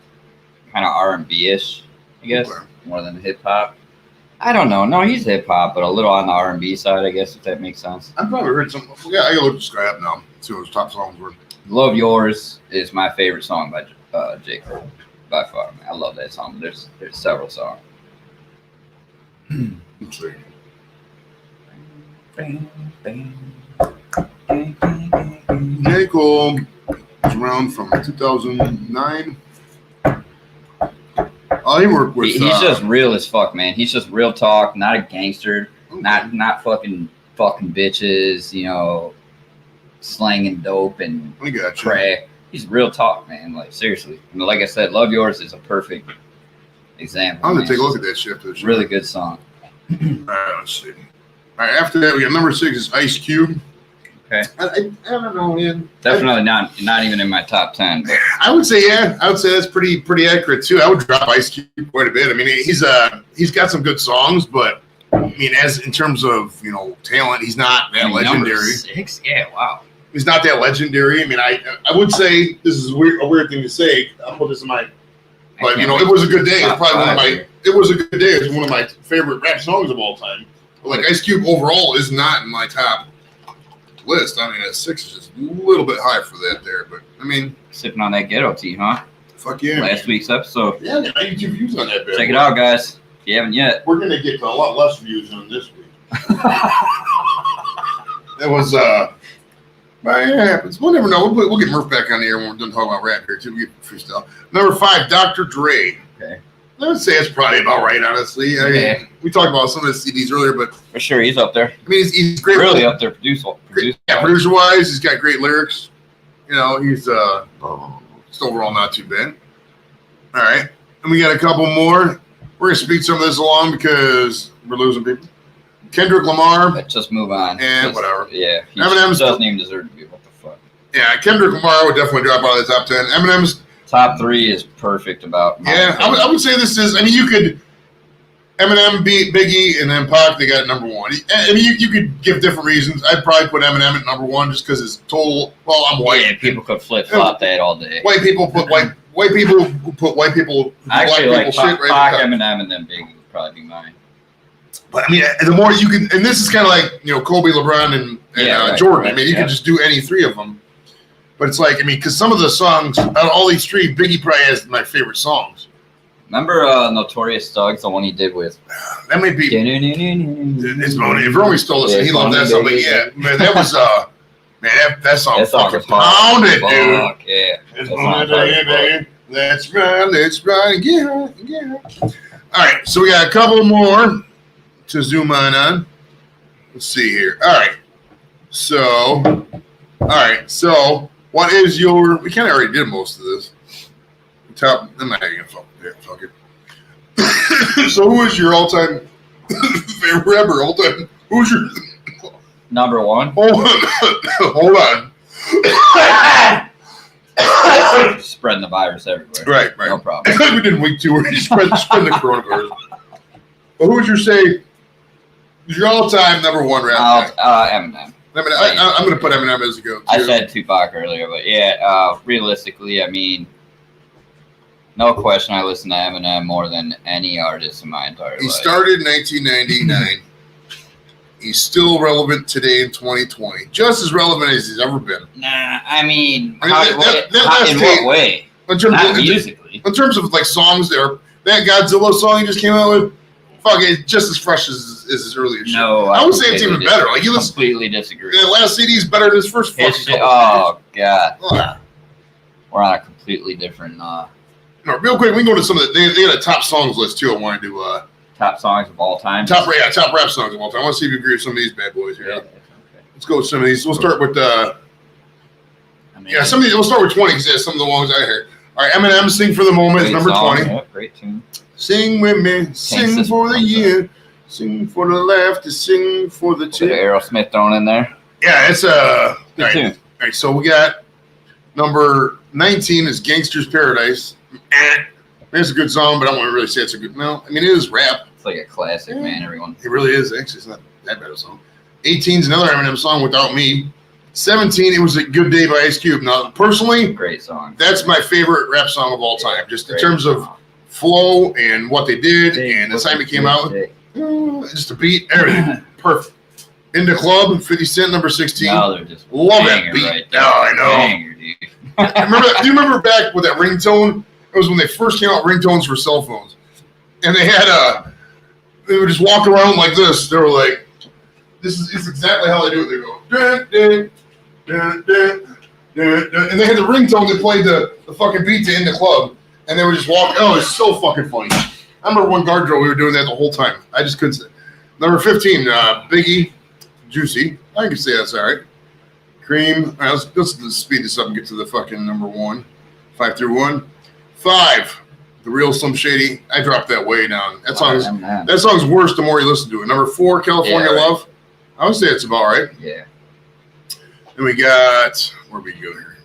S4: kind of R&B-ish, I guess,
S3: Okay.
S4: more than hip hop. I don't know. No, he's hip hop, but a little on the R&B side, I guess, if that makes sense.
S3: I've probably heard some. Yeah, I gotta look this guy up now. See what his top songs were.
S4: "Love Yours" is my favorite song by J. Cole, by far. Man. I love that song. There's several songs.
S3: Let's see. J. Cole was around from 2009. Oh, he worked with.
S4: He's just real as fuck, man. He's just real talk, not a gangster,
S3: okay.
S4: not fucking bitches, you know, slanging dope and
S3: I got you.
S4: crack. He's real talk, man. Like seriously. I mean, like I said, "Love Yours" is a perfect example.
S3: I'm gonna
S4: man.
S3: take a look at that shit.
S4: It's a really good song.
S3: All right, let's see. All right, after that, we got number 6 is Ice Cube.
S4: Okay.
S3: I don't know, man.
S4: Definitely not even in my top 10. But
S3: I would say, yeah. I would say that's pretty accurate too. I would drop Ice Cube quite a bit. I mean, he's got some good songs, but I mean, as in terms of talent, he's not that legendary.
S4: Number 6? Yeah, wow.
S3: He's not that legendary. I mean, I would say this is a weird thing to say. I'll put this in my. But it was a good day. It's probably one of my. It was a good day. It's one of my favorite rap songs of all time. But like Ice Cube overall is not in my top list. I mean, at 6 is just a little bit high for that there. But I mean,
S4: Sipping on that ghetto tea, huh?
S3: Fuck yeah.
S4: Last week's episode.
S3: Yeah, 92 views on that.
S4: Check it out, guys. If you haven't yet.
S3: We're gonna get a lot less views on this week. That was But it happens. We'll never know. We'll get Murph back on the air when we're done talking about rap here, too. We get freestyle. Number 5, Dr. Dre.
S4: Okay.
S3: I would say it's probably about right, honestly. I mean, we talked about some of the CDs earlier, but
S4: For sure, he's up there.
S3: I mean, he's great.
S4: Really up there,
S3: Producer-wise, he's got great lyrics. You know, he's just overall not too bad. All right. And we got a couple more. We're going to speed some of this along because we're losing people. Kendrick Lamar.
S4: Let's just move on.
S3: And whatever.
S4: Yeah. He
S3: Eminem's
S4: doesn't even deserve to be. What the fuck?
S3: Yeah, Kendrick Lamar would definitely drop out of the top 10. Eminem's
S4: top 3 is perfect about.
S3: Yeah, I would say this is. I mean, you could Eminem beat Biggie and then Pac. They got it number 1. I mean, you could give different reasons. I'd probably put Eminem at number 1 just because it's total. Well, I'm white.
S4: Yeah, people could flip flop that all day.
S3: White people put white people who put white people.
S4: Actually,
S3: black
S4: like
S3: people shit right
S4: Pac,
S3: at the top.
S4: Eminem, and then Biggie would probably be mine.
S3: But I mean, the more you can, and this is kind of like Kobe, LeBron, and
S4: right,
S3: Jordan.
S4: right,
S3: I mean, you could just do any 3 of them. But it's like, I mean, because some of the songs, out of all these 3, Biggie probably has my favorite songs.
S4: Remember Notorious Thugs, the one he did with?
S3: That might be. It's Money. If Romy stole us,
S4: Yeah,
S3: he loved that song. But yeah, man, that was that song
S4: That song
S3: fucking
S4: was hard.
S3: pounded, dude.
S4: Fuck, yeah.
S3: It's
S4: That
S3: Money,
S4: song's hard as fuck.
S3: baby. Let's ride, get her. All right, so we got a couple more to zoom on. Let's see here. All right, so what is your? We kind of already did most of this. Top. I'm not even gonna fuck it. So, who is your all-time favorite rapper? All-time. Who's your
S4: Number 1.
S3: Hold on.
S4: Spreading the virus everywhere.
S3: Right.
S4: No problem.
S3: We did week 2 where you spread the coronavirus. But who would you say is your all-time number 1 rapper?
S4: Eminem.
S3: I'm going to put Eminem as a go.
S4: I said Tupac earlier, but yeah, realistically, I mean, no question, I listen to Eminem more than any artist in my entire life.
S3: He started in 1999. He's still relevant today in 2020. Just as relevant as he's ever been.
S4: Nah, I mean,
S3: in
S4: what way? Not musically.
S3: In terms of like songs, that Godzilla song he just came out with, fuck, it's just as fresh as his earlier shit.
S4: No,
S3: I would say it's even better. Like,
S4: completely disagree.
S3: The last CD is better than his first fucking
S4: Shit, oh god,
S3: oh.
S4: we're on a completely different
S3: No, real quick, we can go to some of the. They got a top songs list too. I want to do
S4: top songs of all time.
S3: top rap songs of all time. I want to see if you agree with some of these bad boys here.
S4: Yeah,
S3: Let's go with some of these. We'll start with
S4: I mean,
S3: some of these. We'll start with 20 because some of the ones I heard. All right, Eminem, "Sing for the Moment" is number 20.
S4: Yeah, great tune.
S3: Sing with me, sing for the year, sing for the laughter, sing for the
S4: Bit of
S3: tear.
S4: Aerosmith thrown in there.
S3: Yeah, it's a
S4: Good
S3: all right.
S4: tune.
S3: All right, so we got number 19 is "Gangster's Paradise." It's a good song, but I don't want to really say it's a good. No, I mean it is rap.
S4: It's like a classic, man. Everyone.
S3: It really is. Actually, it's not that bad a song. 18 is another Eminem song, "Without Me." 17, it was a Good Day by Ice Cube. Now, personally,
S4: Great song.
S3: that's my favorite rap song of all time. Just in
S4: Great
S3: terms of
S4: song.
S3: flow and what they did and the time it came out. Just the beat, everything. Perfect. "In the Club," 50 Cent, number 16.
S4: No, they're just
S3: Love that
S4: banger
S3: beat.
S4: right there.
S3: Oh, I know.
S4: Banger, dude.
S3: Do you remember back with that ringtone? It was when they first came out ringtones for cell phones. And they had they would just walk around like this. They were like, this is exactly how they do it. They go, dun, dun, dun, dun, dun, dun. And they had the ringtone that played the fucking beat to "In the Club." And they would just walk. Oh, it's so fucking funny. I remember one guard drill, we were doing that the whole time. I just couldn't say. Number 15, Biggie, "Juicy." I can say that's all right. Cream. All right, let's speed this up and get to the fucking number 1. 5 through 1. 5, "The Real Slim Shady." I dropped that way down. That song's worse the more you listen to it. Number 4, "California Love." I would say it's about right.
S4: Yeah.
S3: Then we got, where we go here?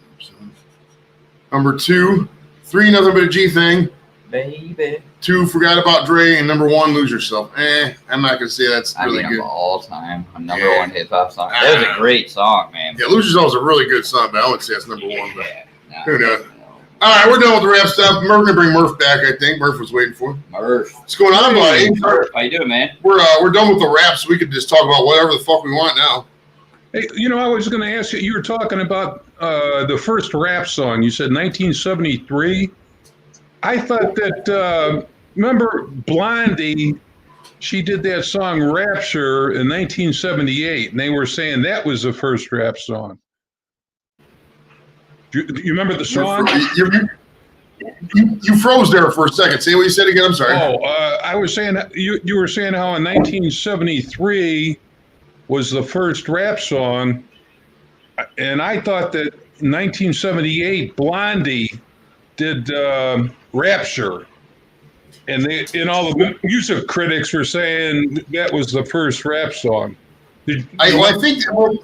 S3: Number 2, 3, "Nothing But a G Thing."
S4: Baby.
S3: 2, "Forgot About Dre," and number 1, "Lose Yourself." I'm not gonna say that's really good.
S4: Of all time, a number 1 hip hop song. That was a great song, man.
S3: Yeah, "Lose Yourself" is a really good song, but I would say it's number 1. But
S4: Yeah.
S3: who knows? All right, we're done with the rap stuff. We're gonna bring Murph back. I think Murph was waiting for.
S4: Murph.
S3: What's going on, buddy?
S4: How you doing, man?
S3: We're done with the rap, so we can just talk about whatever the fuck we want now.
S2: Hey, I was going to ask you. You were talking about the first rap song. You said 1973. I thought that. Remember Blondie? She did that song "Rapture" in 1978, and they were saying that was the first rap song. Do you remember the song?
S3: You froze there for a second. Say what you said again. I'm sorry.
S2: Oh, I was saying you were saying how in 1973 was the first rap song, and I thought that in 1978 Blondie did Rapture, and all the music critics were saying that was the first rap song.
S3: I think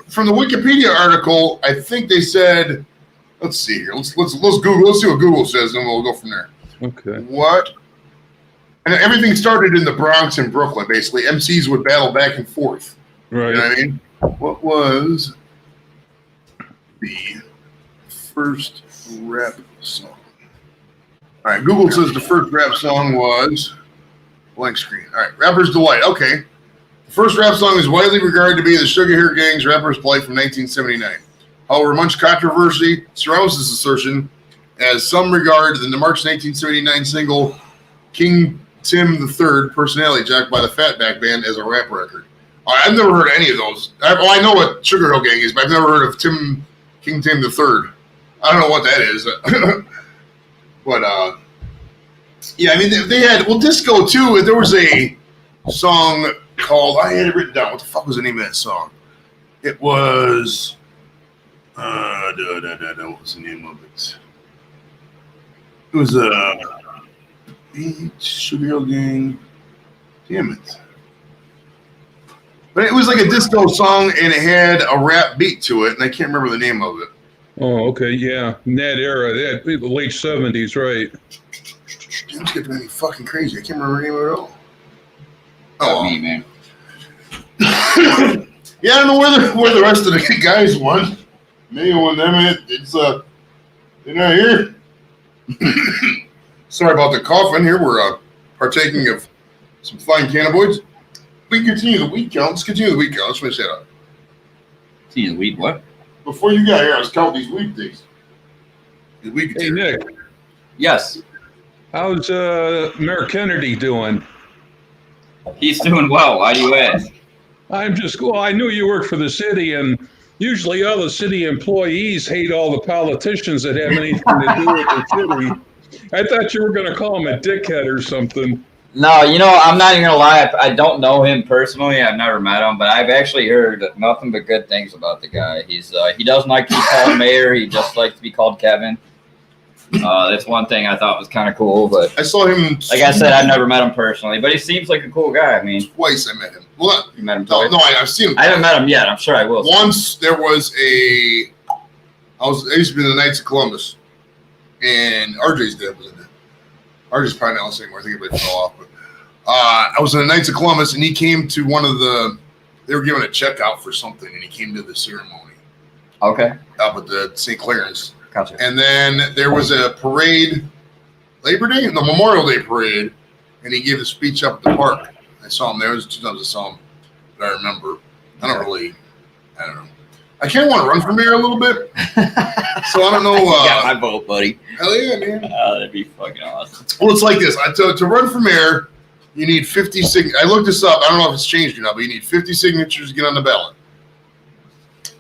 S3: from the Wikipedia article, I think they said. Let's see here. Let's Google. Let's see what Google says, and we'll go from there.
S2: Okay.
S3: What? And everything started in the Bronx and Brooklyn. Basically, MCs would battle back and forth.
S2: Right.
S3: You know what I mean? What was the first rap song? All right. Google says the first rap song was blank screen. All right. Rapper's Delight. Okay. The first rap song is widely regarded to be the Sugar Hill Gang's Rapper's Delight from 1979. However, much controversy surrounds this assertion, as some regard the March 1979 single King Tim III, Personality Jacked by the Fatback Band, as a rap record. I've never heard of any of those. I know what Sugar Hill Gang is, but I've never heard of King Tim III. I don't know what that is. But, yeah, I mean, they had, disco too. There was a song called, I had it written down. What the fuck was the name of that song? It was... what was the name of it? It was Sugar Hill Gang. Damn it. But it was like a disco song and it had a rap beat to it, and I can't remember the name of it.
S2: Oh, okay, yeah. In that era, the late 70s, right.
S3: It's getting me fucking crazy. I can't remember the name of it at all.
S4: Oh, me, man.
S3: Yeah, I don't know where the rest of the guys won. Maybe one of them, it's they're not here. Sorry about the coughing here. We're partaking of some fine cannabinoids. We can continue the weed count. Let's continue the weed count. Let's finish that up.
S4: See the weed what?
S3: Before you got here, I was counting these weed things.
S2: Hey, Nick.
S4: Yes.
S2: How's Mayor Kennedy doing?
S4: He's doing well. Why do you ask?
S2: I'm just cool. I knew you worked for the city, and usually all the city employees hate all the politicians that have anything to do with the city. I thought you were going to call him a dickhead or something.
S4: No, I'm not even going to lie. I don't know him personally. I've never met him, but I've actually heard nothing but good things about the guy. He doesn't like to be called mayor. He just likes to be called Kevin. That's one thing I thought was kind of cool, but
S3: I saw him.
S4: Like I said, I've never met him personally, but he sems like a cool guy. I mean,
S3: twice I met him. Well,
S4: you met him twice?
S3: No, I've seen him.
S4: I haven't met him yet. I'm sure I will.
S3: Once there was I used to be in the Knights of Columbus, and RJ's dad was in it. RJ's probably not listening anymore. I think everybody fell off, but I was in the Knights of Columbus, and he came to they were giving a check out for something, and he came to the ceremony.
S4: Okay.
S3: Up at the St. Clarence.
S4: Gotcha.
S3: And then there was a parade, the Memorial Day parade, and he gave a speech up at the park. I saw him there. It was 2 times I saw him that I remember. I don't know. I kind of want to run for mayor a little bit. So I don't know.
S4: You got my vote, buddy.
S3: Hell yeah, man.
S4: That'd be fucking awesome.
S3: Well, it's like this. To run for mayor, you need 50 signatures. I looked this up. I don't know if it's changed or not, but you need 50 signatures to get on the ballot.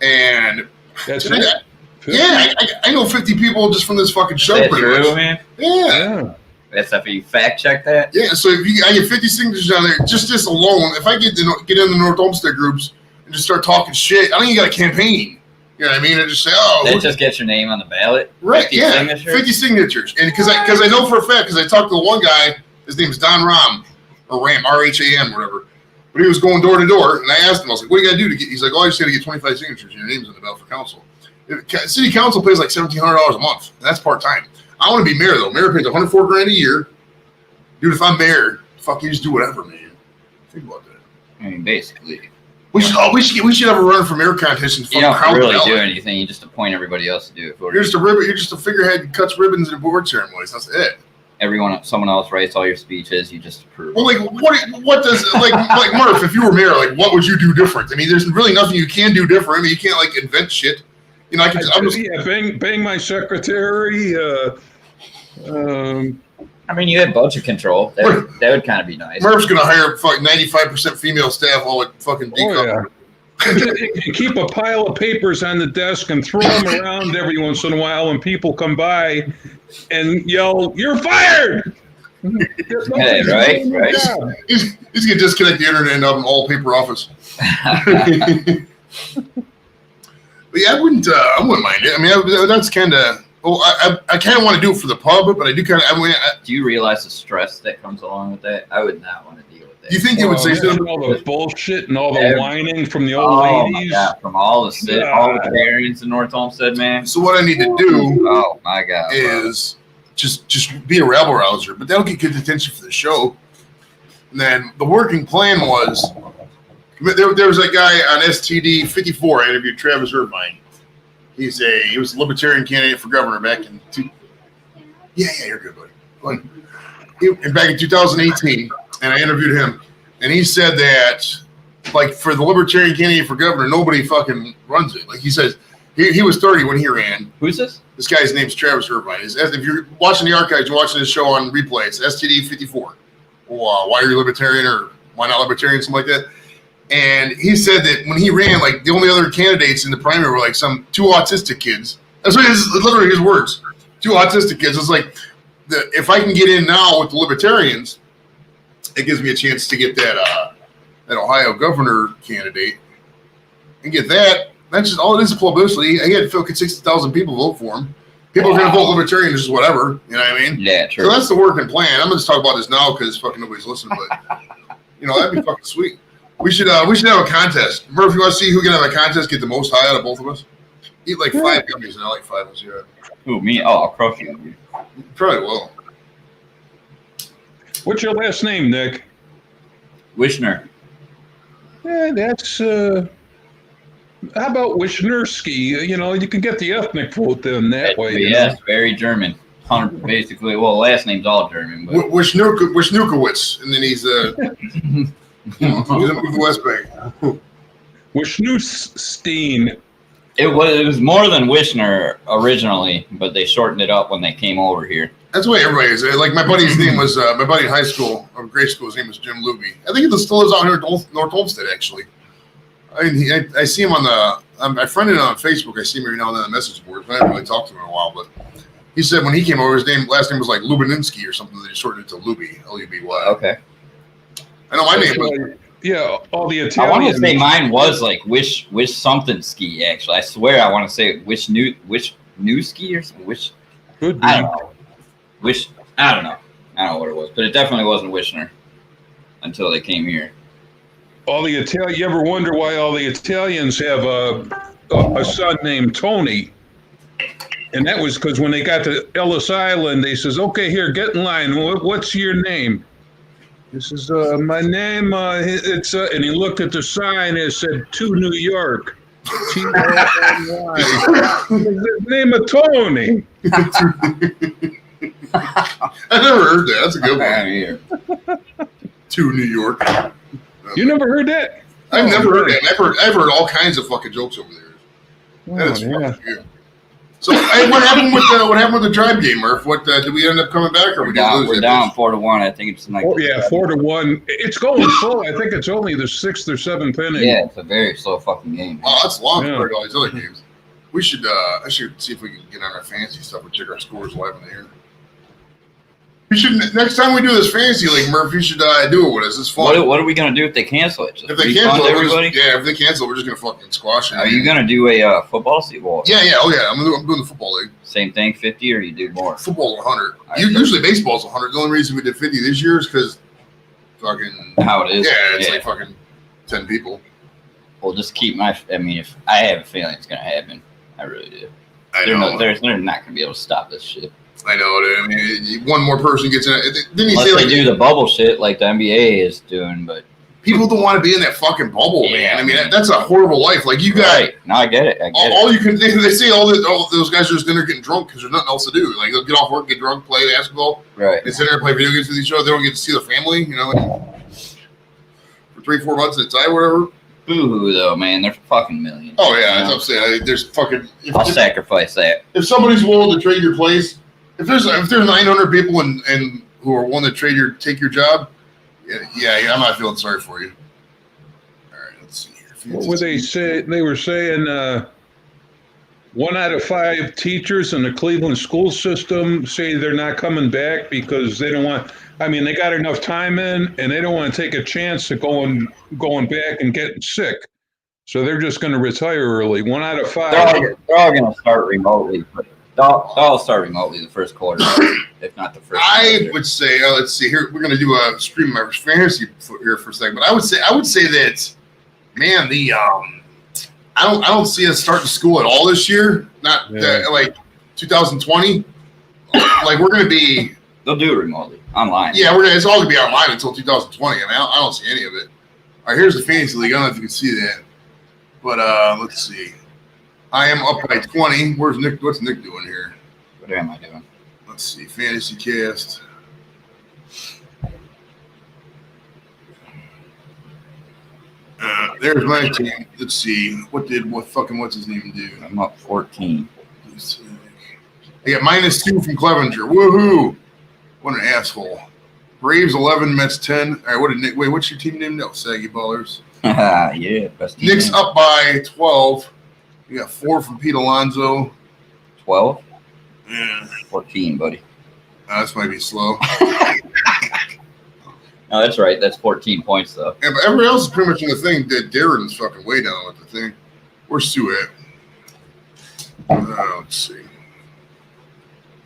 S3: And
S2: that's it.
S3: Yeah, I know 50 people just from this fucking show.
S4: Is that true, man?
S3: Yeah.
S4: That's if you fact check that.
S3: Yeah, so if I get 50 signatures down there, just this alone, if I get in the North Olmsted groups and just start talking shit, I don't even got a campaign. You know what I mean? I just say,
S4: that just gets your name on the ballot.
S3: Right?
S4: 50
S3: yeah,
S4: signatures?
S3: 50 signatures, and because I know for a fact because I talked to the one guy, his name's Don Ram or Ram RHAM whatever, but he was going door to door, and I asked him, I was like, what do you got to do to get? He's like, I just got to get 25 signatures, and your name's on the ballot for council. City council pays like $1,700 a month. That's part time. I want to be mayor though. Mayor pays $104,000 a year. Dude, if I'm mayor, fuck you, just do whatever, man. Think about that.
S4: I mean, basically.
S3: We should have a run for mayor contest and
S4: you don't really do anything. You just appoint everybody else to do it for you.
S3: You're just a figurehead who cuts ribbons in board ceremonies. That's it.
S4: Someone else writes all your speeches. You just approve.
S3: Well, like what does like Murph? If you were mayor, like what would you do different? I mean, there's really nothing you can do different. I mean, you can't like invent shit. You know,
S2: bang my secretary.
S4: I mean, you have budget control. That would kind of be nice.
S3: Murph's gonna hire fucking 95% female staff while it fucking decouple.
S2: And keep a pile of papers on the desk and throw them around every once in a while when people come by and yell, "You're fired!"
S4: Yeah, right.
S3: He's gonna disconnect the internet and have an all paper office. But yeah, I wouldn't mind it. I mean, that's kind of. Well, I kind of want to do it for the pub, but I do kind of.
S4: Do you realize the stress that comes along with that? I would not want to deal with that.
S3: Do you think it would say something?
S2: All the bullshit and all the whining from the old ladies.
S4: My God, from all the parents in North Homestead, man.
S3: So what I need to do,
S4: oh my God,
S3: is just be a rabble rouser, but that'll get good attention for the show. And then the working plan was there was a guy on STD 54. I interviewed Travis Irvine. He was a libertarian candidate for governor back in you're good, buddy. And back in 2018, and I interviewed him, and he said that like for the libertarian candidate for governor, nobody fucking runs it. Like he says, he was 30 when he ran.
S4: Who's this? This
S3: guy's name's Travis Irvine. If you're watching the archives, you're watching this show on replay. It's STD 54. Why are you libertarian or why not libertarian, something like that. And he said that when he ran, like the only other candidates in the primary were like some two autistic kids. That's what literally his words. Two autistic kids. It's like if I can get in now with the libertarians, it gives me a chance to get that Ohio governor candidate and get that. That's just all it is publicity. He had 60,000 people vote for him. People are going to vote libertarian, just whatever. You know what I mean?
S4: Yeah, true.
S3: So that's the working plan. I'm going to talk about this now because fucking nobody's listening. But that'd be fucking sweet. We should have a contest. Murph, you want to see who can have a contest, get the most high out of both of us? Eat like 5 gummies, and I like 5 of zero.
S4: Who, me? Oh, I'll crush you.
S3: You probably will.
S2: What's your last name, Nick?
S4: Wishner.
S2: Yeah, that's. How about Wisniewski? You can get the ethnic vote then that way.
S4: Yes, very German. Basically, well, last name's all German. But
S3: Wisniewkowitz, and then he's he's moved to West Bank.
S2: Wisniewstein.
S4: It was more than Wishner originally, but they shortened it up when they came over here.
S3: That's the way everybody is. Like my buddy's name was my buddy in high school or grade school. His name was Jim Luby. I think he still lives out here in North Homestead, actually. I see him I friended him on Facebook. I see him every now and then on the message boards. I haven't really talked to him in a while, but he said when he came over, his last name was like Lubininsky or something. They shortened it to Luby, L-U-B-Y.
S4: Okay.
S3: I know my name was.
S2: Yeah, all the Italian.
S4: I want to say mine was like Wish something ski. Actually, I swear I want to say Wish new ski or something. Wish.
S2: Could be.
S4: I don't know. I don't know. I don't know what it was, but it definitely wasn't Wishner until they came here.
S2: All the Italian. You ever wonder why all the Italians have a son named Tony? And that was because when they got to Ellis Island, they says, "Okay, here, get in line. What's your name?" This is my name. It's and he looked at the sign. It said "To New York." T-O-N-Y. His name is Tony.
S3: I never heard that. That's a good one. To New York.
S2: You never heard that?
S3: I've never heard that. I've heard all kinds of fucking jokes over there. That is fucking good. So, hey, what happened with the tribe game, Murph? What did we end up coming back, or
S4: we're down 4-1? I think it's like
S2: 4-1. It's going slow. I think it's only the 6th or 7th inning.
S4: Yeah, it's a very slow fucking game.
S3: Oh, that's long compared to all these other games. We should. I should see if we can get on our fantasy stuff and check our scores live in the air. We should next time we do this fantasy league, Murph. You should do it with us. It's fun.
S4: What are we gonna do if they cancel it?
S3: If they cancel it, if they cancel, we're just gonna fucking squash it.
S4: Are you gonna do a football season?
S3: Yeah. Oh yeah. I'm doing the football league.
S4: Same thing, 50, or you do more?
S3: Football's 100. Usually baseball's 100. The only reason we did 50 this year is because fucking
S4: how it is.
S3: Yeah, it's like fucking 10 people.
S4: Well, just keep if I have a feeling it's gonna happen, I really do. They're not gonna be able to stop this shit.
S3: I know. I mean, one more person gets in it.
S4: Unless they do the bubble shit like the NBA is doing, but
S3: people don't want to be in that fucking bubble, man. I mean, that's a horrible life. Like you got.
S4: Right. No, I get it.
S3: All you can. They say all those guys are just in there getting drunk because there's nothing else to do. Like they'll get off work, get drunk, play basketball.
S4: Right.
S3: They sit there and play video games with each other. They don't get to see their family. For 3-4 months at a time, whatever.
S4: Boo-hoo, though, man. They're fucking millions.
S3: Oh yeah, that's what I'm saying. There's fucking.
S4: I'll sacrifice that.
S3: If somebody's willing to trade your place. If there's 900 people and who are willing to take your job, yeah, I'm not feeling sorry for you. All right, let's see here.
S2: What would they say? They were saying 1 out of 5 teachers in the Cleveland school system say they're not coming back because they don't want. I mean, they got enough time in, and they don't want to take a chance of going back and getting sick. So they're just going to retire early. 1 out of 5.
S4: They're all going to start remotely. They'll all start remotely the first quarter, if not the first.
S3: I would say, let's see here. We're going to do a stream my fantasy here for a second, but I would say that, man, the I don't see us starting school at all this year. Not like 2020. Like we're going to be.
S4: They'll do it remotely, online.
S3: Yeah, it's all going to be online until 2020. I mean, I don't see any of it. All right, here's the fantasy league. I don't know if you can see that, but let's see. I am up by 20. Where's Nick? What's Nick doing here?
S4: What am I doing?
S3: Let's see. Fantasy cast. There's my team. Let's see. What's his name do?
S4: I'm up 14.
S3: I got -2 from Clevenger. Woohoo! What an asshole. Braves 11, Mets 10. All right, what's your team name? No, Saggy Ballers.
S4: Yeah, best team.
S3: Nick's up by 12. You got 4 from Pete Alonso.
S4: 12?
S3: Yeah.
S4: 14, buddy.
S3: This might be slow.
S4: No, that's right. That's 14 points, though.
S3: Yeah, but everybody else is pretty much in the thing. Darren's fucking way down with the thing. Where's Sue at? Let's see.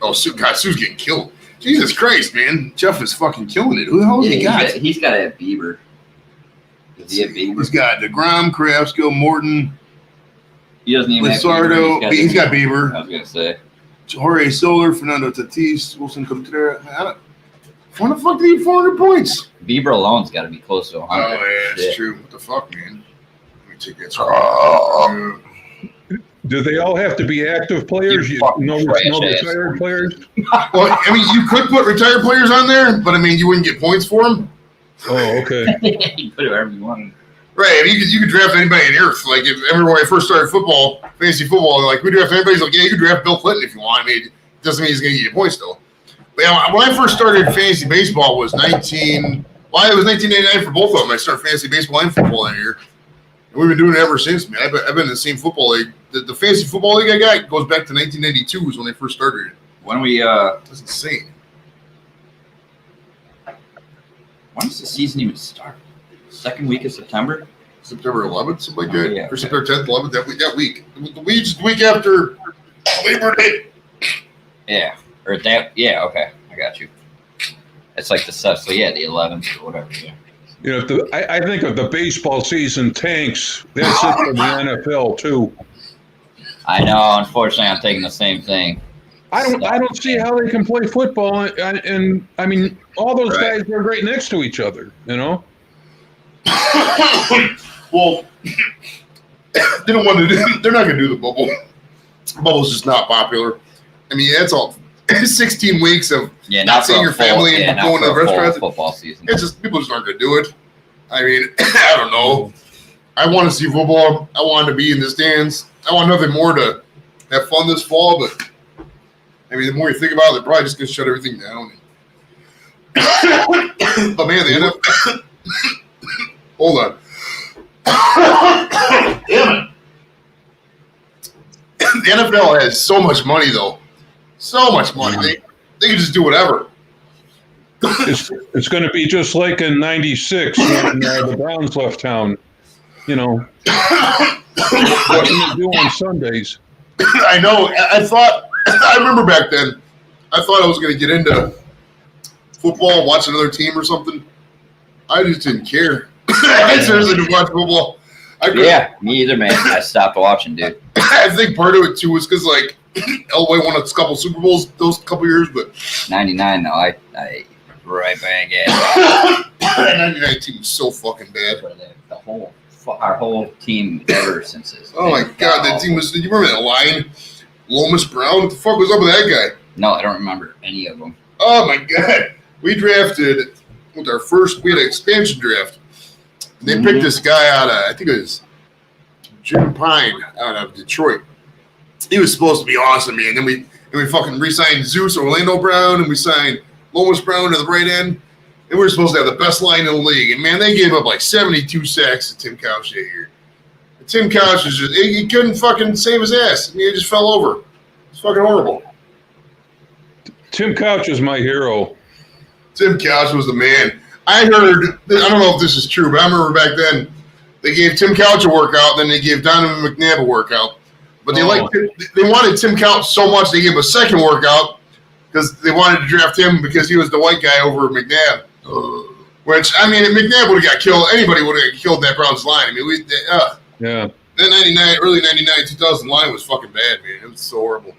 S3: Oh, Sue's getting killed. Jesus Christ, man. Jeff is fucking killing it. Who the hell has he got?
S4: He's got to have Bieber. Does he have Bieber?
S3: He's got DeGrom, Carrasco, Morton.
S4: He doesn't even
S3: Luzardo.
S4: have
S3: He's got Bieber.
S4: I was going to say.
S3: Jorge Soler, Fernando Tatis, Wilson Contreras. When the fuck did he get 400 points?
S4: Bieber alone's got to be close to 100.
S3: Oh, yeah, that's true. What the fuck, man? Let me take that.
S2: Do they all have to be active players? No retired players?
S3: Well, I mean, you could put retired players on there, but I mean, you wouldn't get points for them.
S2: Oh, okay.
S4: You put it wherever you want.
S3: Right. I mean, you could draft anybody on earth. Like, when I first started fantasy football, like, we draft anybody. Like, yeah, you can draft Bill Clinton if you want. I mean, it doesn't mean he's going to get you points, though. But yeah, when I first started fantasy baseball was 1989 for both of them. I started fantasy baseball and football that year. And we've been doing it ever since, man. I've been in the same football league. The fantasy football league I got goes back to 1992 was when they first started it.
S4: When we
S3: That's insane.
S4: When does the season even start? Second week of September?
S3: September 11th, something like that.
S4: Yeah,
S3: or September 10th, 11th, that week. The week after Labor Day.
S4: Yeah. Or that, yeah, okay. I got you. It's like the 11th or whatever, yeah.
S2: You know, I think if the baseball season tanks, that's it for the NFL too.
S4: I know. Unfortunately, I'm taking the same thing.
S2: I don't see how they can play football, and I mean, all those guys are right next to each other. You know.
S3: Well, they don't want to do. They're not going to do the bubble. Bubble's just not popular. I mean, that's all. 16 weeks of not seeing your family and going to the restaurants.
S4: Football season.
S3: It's just people just aren't going to do it. I mean, I don't know. I want to see football. I want to be in the stands. I want nothing more to have fun this fall. But I mean, the more you think about it, they're probably just going to shut everything down. But man, the NFL. Hold on. Damn it. The NFL has so much money, though. So much money. They can just do whatever.
S2: It's going to be just like in '96 when the Browns left town. You know, what can you do on Sundays?
S3: I know. I remember back then, I thought I was going to get into football, watch another team or something. I just didn't care. I seriously didn't watch football.
S4: Yeah, me either, man. I stopped watching, dude.
S3: I think part of it, too, was because, like, Elway won a couple Super Bowls those couple years, but
S4: 99, no, I right bang it.
S3: That 99 team was so fucking bad.
S4: Our whole team ever since this.
S3: Oh my god, that team was. Do you remember that line? Lomas Brown. What the fuck was up with that guy?
S4: No, I don't remember any of them.
S3: Oh my god, we drafted with our first. We had an expansion draft. They picked this guy out of, I think it was Jim Pine out of Detroit. He was supposed to be awesome, man. Then we fucking re-signed Zeus Orlando Brown, and we signed Lomas Brown to the right end. And we were supposed to have the best line in the league. And man, they gave up like 72 sacks to Tim Couch that year. Tim Couch was just, he couldn't fucking save his ass. He just fell over. It's fucking horrible.
S2: Tim Couch is my hero.
S3: Tim Couch was the man. I heard, I don't know if this is true, but I remember back then they gave Tim Couch a workout, then they gave Donovan McNabb a workout. But they wanted Tim Couch so much they gave him a second workout because they wanted to draft him because he was the white guy over McNabb. Which, I mean, if McNabb would have got killed, anybody would have got killed in that Browns line. I mean,
S2: Yeah.
S3: That early 99, 2000 line was fucking bad, man. It was so horrible.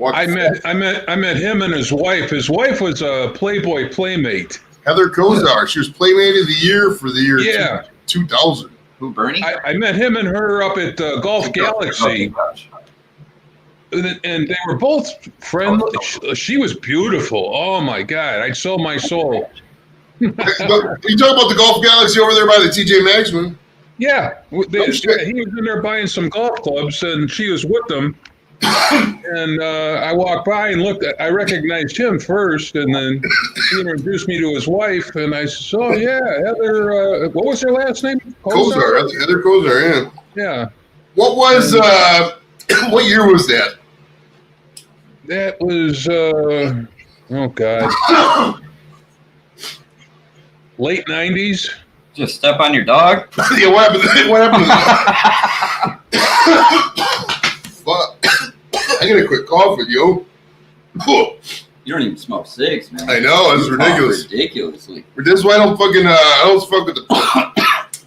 S2: I met him and his wife. His wife was a Playboy Playmate.
S3: Heather Kozar. She was Playmate of the Year for the year 2000.
S4: Who, Bernie?
S2: I met him and her up at Golf Galaxy. And they were both friendly. She was beautiful. Oh, my God. I'd sell my soul.
S3: You talk about the Golf Galaxy over there by the TJ Maxx room?
S2: Yeah. He was in there buying some golf clubs, and she was with them. And I walked by and looked. I recognized him first, and then he introduced me to his wife. And I said, "Oh yeah, Heather. What was her last name?
S3: Kozar. Heather Kozar. Yeah.
S2: Yeah.
S3: What was? What year was that?
S2: That was. Oh God. Late 90s.
S4: Just step on your dog?
S3: Yeah. What happened? What happened? Fuck. I gotta quit coughing, yo.
S4: You don't even smoke cigs, man.
S3: I know, it's ridiculous.
S4: Ridiculously.
S3: This is why I don't fucking I don't fuck with the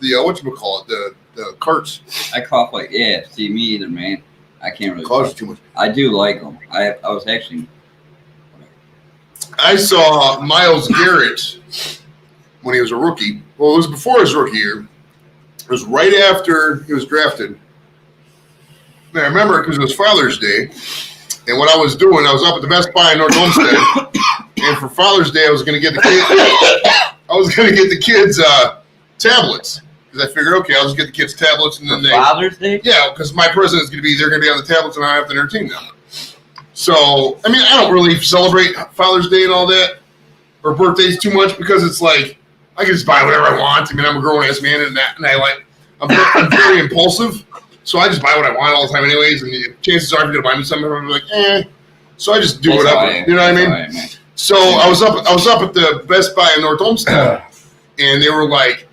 S3: whatchamacallit, the carts.
S4: I cough like see me either, man. I can't really
S3: Coughs too much.
S4: I do like them. I was actually
S3: I saw Myles Garrett when he was a rookie. Well, it was before his rookie year. It was right after he was drafted. And I remember because it was Father's Day, and what I was doing, I was up at the Best Buy in North Homestead, and for Father's Day, I was going to get the kids tablets because I figured, okay, I'll just get the kids tablets, and then
S4: Father's Day.
S3: Yeah, because my present is they're going to be on the tablets, and I have to entertain them. So, I mean, I don't really celebrate Father's Day and all that or birthdays too much because it's like I can just buy whatever I want. I mean, I'm a grown ass man, and I'm very impulsive. So I just buy what I want all the time anyways, and the chances are if you're going to buy me something, I'm like, So I just do whatever. You know what I mean? Right, so I was up at the Best Buy in North Homestead, and they were like,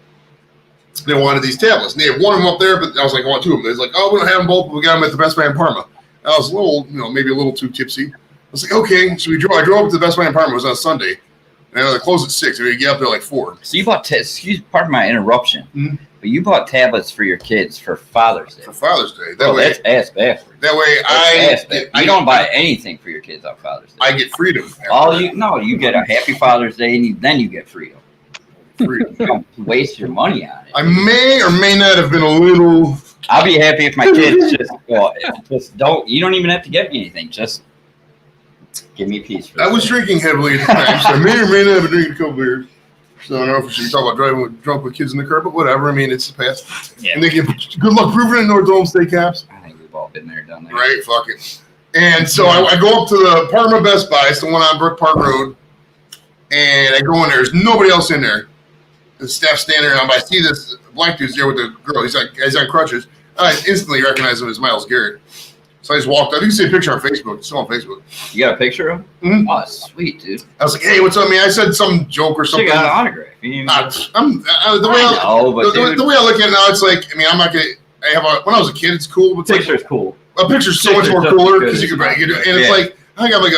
S3: they wanted these tablets. And they had one of them up there, but I was like, I want two of them. They was like, oh, we don't have them both, but we got them at the Best Buy in Parma. And I was a little, maybe a little too tipsy. I was like, okay. So I drove up to the Best Buy in Parma. It was on a Sunday. And they closed at 6. And we get up there like 4.
S4: So you bought, pardon my interruption, but you bought tablets for your kids for Father's Day.
S3: For Father's Day.
S4: That's ass backwards.
S3: That way
S4: you don't buy anything for your kids on Father's Day.
S3: I get freedom.
S4: You get a happy Father's Day, and then you get freedom. You don't waste your money on it.
S3: I may or may not have been a little.
S4: I'll be happy if my kids just don't. You don't even have to get me anything. Just give me peace.
S3: I was drinking heavily at the time, so I may or may not have been drinking a couple beers. So I don't know if we should talk about driving drunk with kids in the car, but whatever. I mean, it's the past. Yeah. And they get good luck proving it in North Homestead Caps.
S4: I think we've all been there, done that.
S3: Right, fuck it. And so I go up to the Parma Best Buy, it's the one on Brook Park Road, and I go in there. There's nobody else in there. The staff standing around, but I see this black dude's there with the girl. He's on crutches. I instantly recognize him as Myles Garrett. So I just walked up. You can see a picture on Facebook. It's still on Facebook.
S4: You got a picture of him?
S3: Mm-hmm.
S4: Oh, sweet, dude.
S3: I was like, hey, what's up, man? I said some joke or something.
S4: You got an autograph.
S3: The way I look at it now, it's like, I mean, I'm not going to, when I was a kid, it's cool. But
S4: picture's cool.
S3: A picture's so much more cooler because you can and it's like, I think I'm like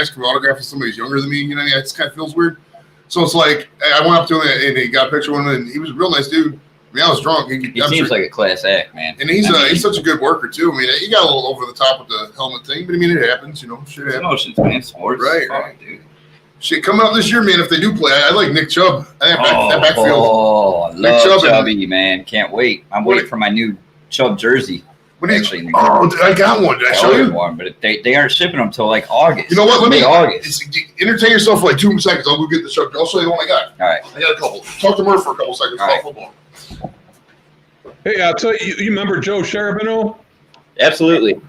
S3: ask for an autograph if somebody's younger than me. You know what I mean? It kind of feels weird. So it's like, I went up to him and he got a picture with him, and he was a real nice dude. I mean, I was drunk.
S4: He seems like a class act, man.
S3: And he's such a good worker, too. I mean, he got a little over the top with the helmet thing, but I mean, it happens, shit happens.
S4: Emotions, man. Sports.
S3: Right. Dude. Shit, coming up this year, man, if they do play, I like Nick Chubb. That backfield.
S4: Oh, I love Chubby, man. Can't wait. I'm waiting for my new Chubb jersey.
S3: I got one. Did I show you?
S4: One, but they aren't shipping them till like August.
S3: You know what?
S4: August.
S3: Entertain yourself for like 2 seconds. I'll go get the shirt. I'll show you the one I got.
S4: All right.
S3: I got a couple. Talk to Murph for a couple seconds about football.
S2: Hey, I'll tell you. You remember Joe Charbonneau?
S4: Absolutely.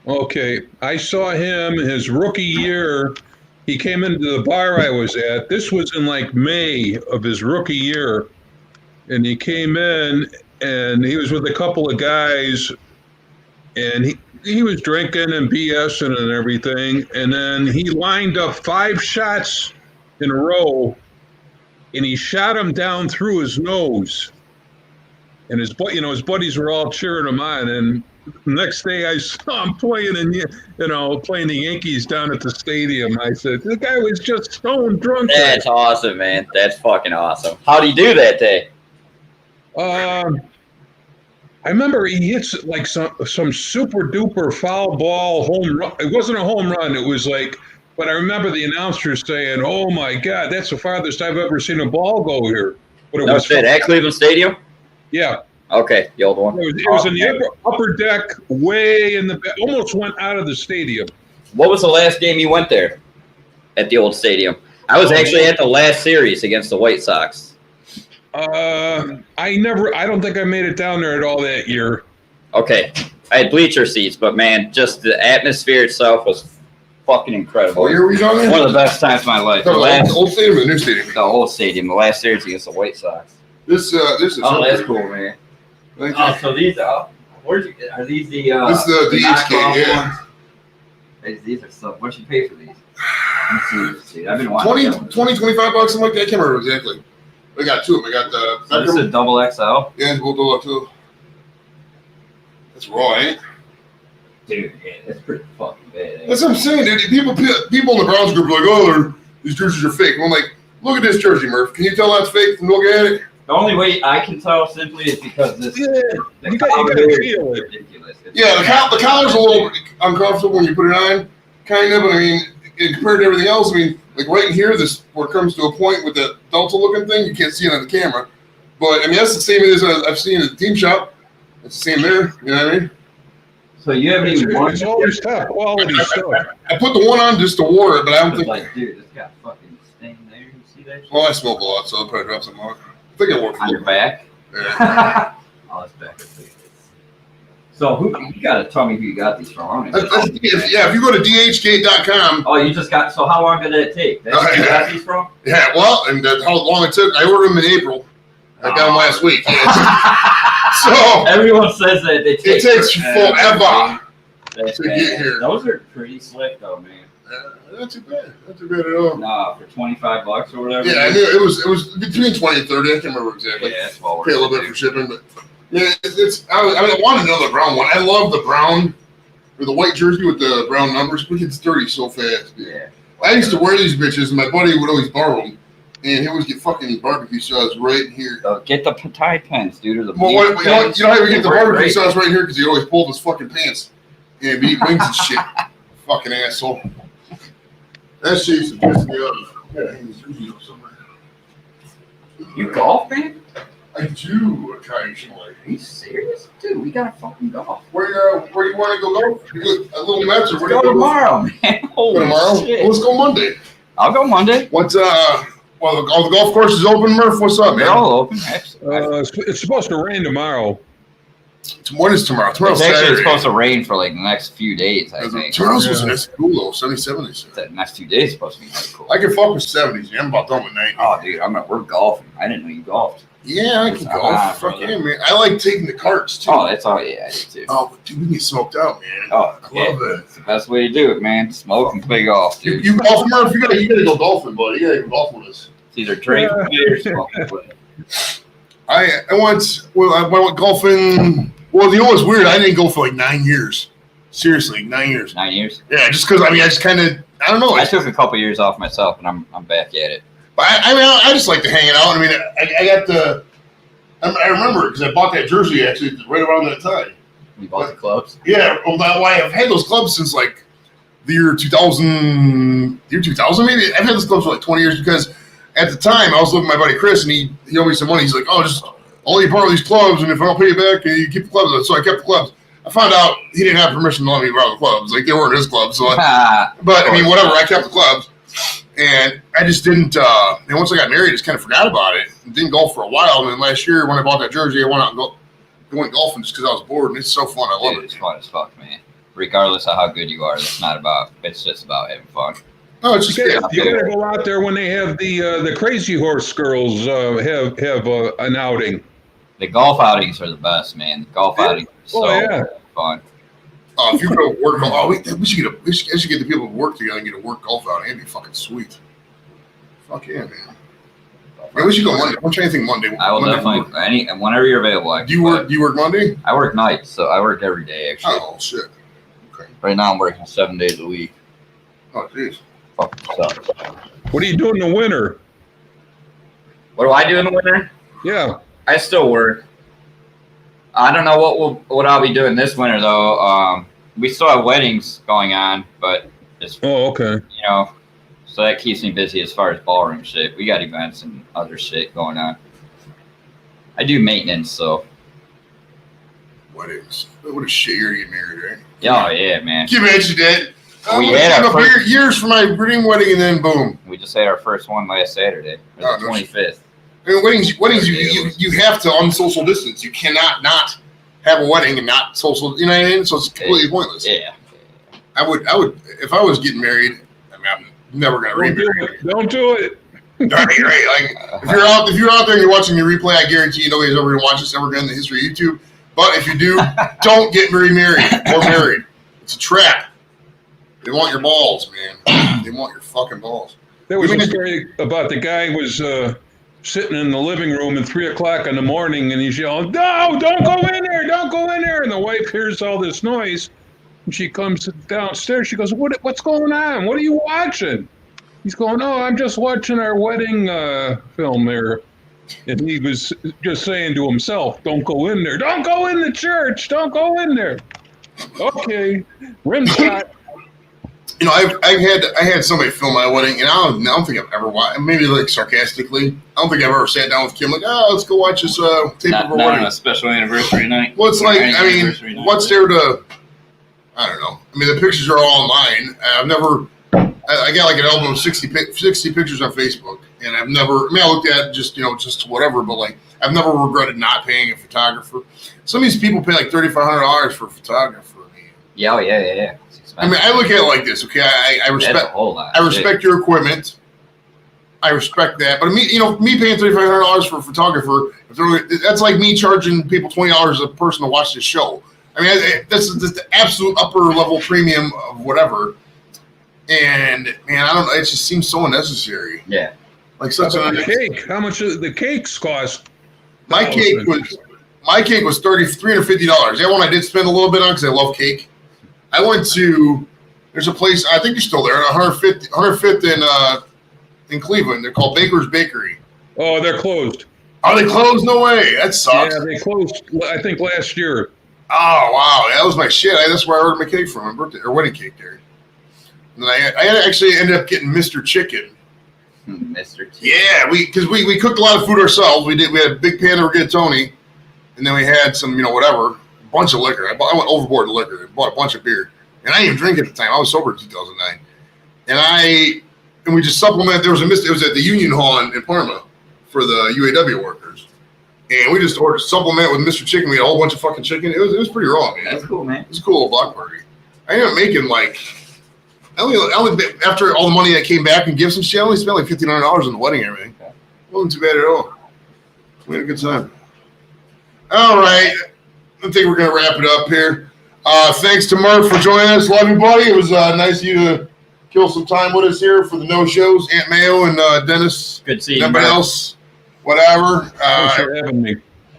S2: Okay, I saw him his rookie year. He came into the bar I was at. This was in like May of his rookie year, and he came in and he was with a couple of guys, and he was drinking and BSing and everything, and then he lined up 5 shots in a row, and he shot him down through his nose. And his buddies were all cheering him on. And the next day I saw him playing playing the Yankees down at the stadium. I said, the guy was just stone drunk.
S4: That's awesome, man. That's fucking awesome. How'd he do that day?
S2: I remember he hits like some super duper foul ball home run. It wasn't a home run. It was like, but I remember the announcer saying, "Oh my God, that's the farthest I've ever seen a ball go here." But it
S4: No
S2: was
S4: shit, at Cleveland Stadium?
S2: Yeah.
S4: Okay, the old one.
S2: It was in the upper deck, way in the back, almost went out of the stadium.
S4: What was the last game you went there at the old stadium? I was actually at the last series against the White Sox.
S2: I don't think I made it down there at all that year.
S4: Okay, I had bleacher seats, but man, just the atmosphere itself was fucking incredible.
S3: What year were you down there?
S4: One of the best times of my life.
S3: The old stadium or the new stadium?
S4: The old stadium, the last series against the White Sox.
S3: This is.
S4: Oh, that's cool, man. Oh, so these are these the
S3: this is the
S4: knockoff
S3: DHK, yeah.
S4: ones? These are stuff. What you pay for these? Let's see. I've been watching
S3: 20, $25, something like that. I can't remember exactly. We got 2 of them. We got the.
S4: So this is a double XL.
S3: Yeah, we'll do it too. That's raw, ain't it?
S4: Dude, yeah, that's pretty fucking bad.
S3: That's what I'm saying, dude. People in the Browns group are like, oh, these jerseys are fake. And I'm like, look at this jersey, Murph. Can you tell that's fake from looking at it?
S4: The only way I can tell simply is because this.
S2: Yeah, you gotta feel it.
S4: Ridiculous.
S3: Yeah, the collar's a little uncomfortable when you put it on, kind of. But I mean, compared to everything else, I mean, like right in here, this where it comes to a point with the Delta-looking thing, you can't see it on the camera. But I mean, that's the same as I've seen at the team shop. It's the same there. You know what I mean?
S4: So you haven't even worn
S2: It's always top quality stuff.
S3: I put the one on just to wear it, but I don't think.
S4: Like, dude, it's got fucking stain there. You see that shit?
S3: Well, I smoke a lot, so I'll probably drop some on. I think I wore it.
S4: On your back?
S3: Yeah.
S4: Oh, it's back. So you gotta tell me who you got these from.
S3: If you go to dhk.com.
S4: Oh, you just got. So how long did it take? That's where you got these from?
S3: Yeah, well, and that's how long it took. I ordered them in April. I got them last week. Yeah. So
S4: everyone says that
S3: it takes forever
S4: to
S3: get here.
S4: Those are pretty slick, though, man.
S3: Not too bad. Not too bad at all.
S4: Nah, for $25 or whatever.
S3: Yeah, I knew it was between 20 and 30. I can't remember exactly.
S4: Yeah, it's well worth
S3: Pay a little bit for shipping, but yeah, I wanted another brown one. I love the brown or the white jersey with the brown numbers. But it gets dirty so fast. Dude.
S4: Yeah.
S3: I used to wear these bitches, and my buddy would always borrow them, and he always get fucking barbecue sauce right here.
S4: Get the tie pens, dude, or the.
S3: Well, you know how we get the barbecue sauce right here because he always pulled his fucking pants and be eating wings and shit. Fucking asshole. That shit used to piss me off.
S4: You golf, man?
S3: I do occasionally.
S4: Are you serious, dude? We gotta fucking golf.
S3: Where you want to go golf? A little Mets or where
S4: Go
S3: do you
S4: tomorrow, man. Holy
S3: Go tomorrow.
S4: shit.
S3: Well, let's go Monday.
S4: I'll go Monday.
S3: What's Well, the golf course is open, Murph. What's up, man?
S4: They're all open.
S2: It's supposed to rain tomorrow.
S3: What is tomorrow? Tomorrow's
S4: It's actually
S3: Saturday.
S4: supposed to rain for like the next few days, I think.
S3: Tomorrow's supposed to be nice and cool though. 77 they said.
S4: The next 2 days supposed to be really cool.
S3: I can fuck with 70s. I'm about done with 90.
S4: Oh, dude, we're golfing. I didn't know you golfed.
S3: Yeah, I can golf. Fuck yeah, man. I like taking the carts too.
S4: Oh, that's all. Yeah, I do too.
S3: Oh, dude, we get smoked out, man.
S4: Oh,
S3: I love it.
S4: It's the best way to do it, man. Smoke and play golf, dude.
S3: You golf, Murph? You gotta go golfing, buddy. You gotta go golf with us.
S4: It's either drink or smoke and play.
S3: I went golfing. Well, you know what's weird? I didn't go for like 9 years. Seriously, 9 years.
S4: 9 years?
S3: Yeah, just because I just kind of I don't know.
S4: I took a couple years off myself, and I'm back at it.
S3: But I just like to hang it out. I mean, I got the. I remember because I bought that jersey actually right around that time.
S4: You bought the clubs?
S3: Yeah, well, I've had those clubs since like the year 2000. Year 2000 maybe. I've had those clubs for like 20 years because at the time I was living with my buddy Chris and he owed me some money. He's like, oh, just only borrow these clubs and if I don't pay you back, you keep the clubs. So I kept the clubs. I found out he didn't have permission to let me borrow the clubs. Like they weren't his clubs. So but I mean, whatever. I kept the clubs. And I just didn't, and once I got married, I just kind of forgot about it. Didn't golf for a while. And then last year, when I bought that jersey, I went out and went golfing just because I was bored. And it's so fun. I love it.
S4: It's fun as fuck, man. Regardless of how good you are, it's just about having fun.
S3: No, it's just
S2: you gotta go out there when they have the Crazy Horse girls have an outing.
S4: The golf outings are the best, man. The golf outings are so fun.
S3: If you go work, we should get the people to work together and get a work golf outing. It'd be fucking sweet. Fuck yeah, man. Yeah, we should go Monday. I'm trying to think Monday.
S4: I will definitely whenever you're available.
S3: Do you work Monday?
S4: I work nights, so I work every day actually.
S3: Oh shit. Okay.
S4: Right now I'm working 7 days a week.
S3: Oh jeez.
S4: Fucking sucks.
S2: What do you do in the winter?
S4: What do I do in the winter?
S2: Yeah.
S4: I still work. I don't know what I'll be doing this winter though. We still have weddings going on, but it's
S2: okay.
S4: So that keeps me busy as far as ballroom shit. We got events and other shit going on. I do maintenance, so.
S3: Weddings. What a shit year to get married, right?
S4: Oh yeah, man.
S3: Can you imagine that?
S4: We had our
S3: years for my dream wedding, and then boom.
S4: We just had our first one last Saturday, the 25th.
S3: I mean, weddings, you have to unsocial distance. You cannot not have a wedding and not social. You know what I mean? So it's completely pointless.
S4: Yeah.
S3: I would, if I was getting married. I mean, I'm never gonna remarry.
S2: Don't do it.
S3: Right. Like if you're out there and you're watching the replay, I guarantee you nobody's ever gonna watch this ever again in the history of YouTube. But if you do, don't get very married or married. It's a trap. They want your balls, man. They want your fucking balls.
S2: There was a story about the guy was sitting in the living room at 3:00 in the morning, and he's yelling, "No, don't go in there! Don't go in there!" And the wife hears all this noise, and she comes downstairs. She goes, "What's going on? What are you watching?" He's going, "Oh, I'm just watching our wedding film there." And he was just saying to himself, "Don't go in there. Don't go in the church. Don't go in there." Okay, rim shot.
S3: I had somebody film my wedding, and I don't think I've ever watched. Maybe like sarcastically, I don't think I've ever sat down with Kim like, let's go watch this tape of our wedding.
S4: On a special anniversary night.
S3: Well, it's like, I mean, what's there to? I don't know. I mean, the pictures are all online. I got like an album of 60 pictures on Facebook, and I've never. I mean, I looked at just whatever, but like I've never regretted not paying a photographer. Some of these people pay like $3,500 for a photographer.
S4: Yeah.
S3: I mean, I look at it like this, okay? I respect your equipment. I respect that, but me paying $3,500 for a photographer, that's like me charging people $20 a person to watch this show. I mean, that's the absolute upper level premium of whatever. And man, I don't know. It just seems so unnecessary.
S4: Yeah.
S2: Like such a cake. How much do the cakes cost?
S3: My cake was $350. That one I did spend a little bit on because I love cake. I went to, there's a place, I think you're still there, 105th in Cleveland. They're called Baker's Bakery.
S2: Oh, they're closed.
S3: Are they closed? No way. That sucks.
S2: Yeah, they closed, I think, last year.
S3: Oh, wow. That was my shit. That's where I ordered my cake from, my birthday, or wedding cake there. And then I actually ended up getting Mr. Chicken.
S4: Mr. Chicken.
S3: Yeah, because we cooked a lot of food ourselves. We had a big pan of rigatoni, and then we had some, whatever. Bunch of liquor. I went overboard in liquor. I bought a bunch of beer, and I didn't even drink at the time. I was sober in 2009, and we just supplemented. It was at the Union Hall in Parma for the UAW workers, and we just ordered supplement with Mr. Chicken. We had a whole bunch of fucking chicken. It was pretty raw, man.
S4: That's cool, man.
S3: It was a cool little block party. I ended up making like I only after all the money that came back and gifts and shit. I only spent like $1,500 on the wedding and everything. It wasn't too bad at all. We had a good time. All right. I think we're going to wrap it up here. Thanks to Murph for joining us. Love you, buddy. It was nice of you to kill some time with us here for the no-shows. Aunt Mayo and Dennis.
S4: Good seeing you.
S3: Everybody else, whatever.
S2: Thanks for having me.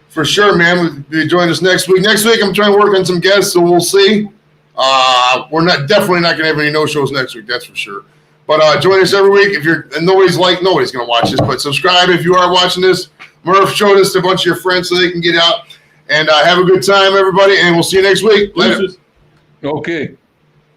S3: For sure, man. We'll join us next week. Next week, I'm trying to work on some guests, so we'll see. We're definitely not going to have any no-shows next week, that's for sure. But join us every week. Nobody's going to watch this, but subscribe if you are watching this. Murph showed us a bunch of your friends so they can get out. And have a good time, everybody, and we'll see you next week. Later.
S2: Okay.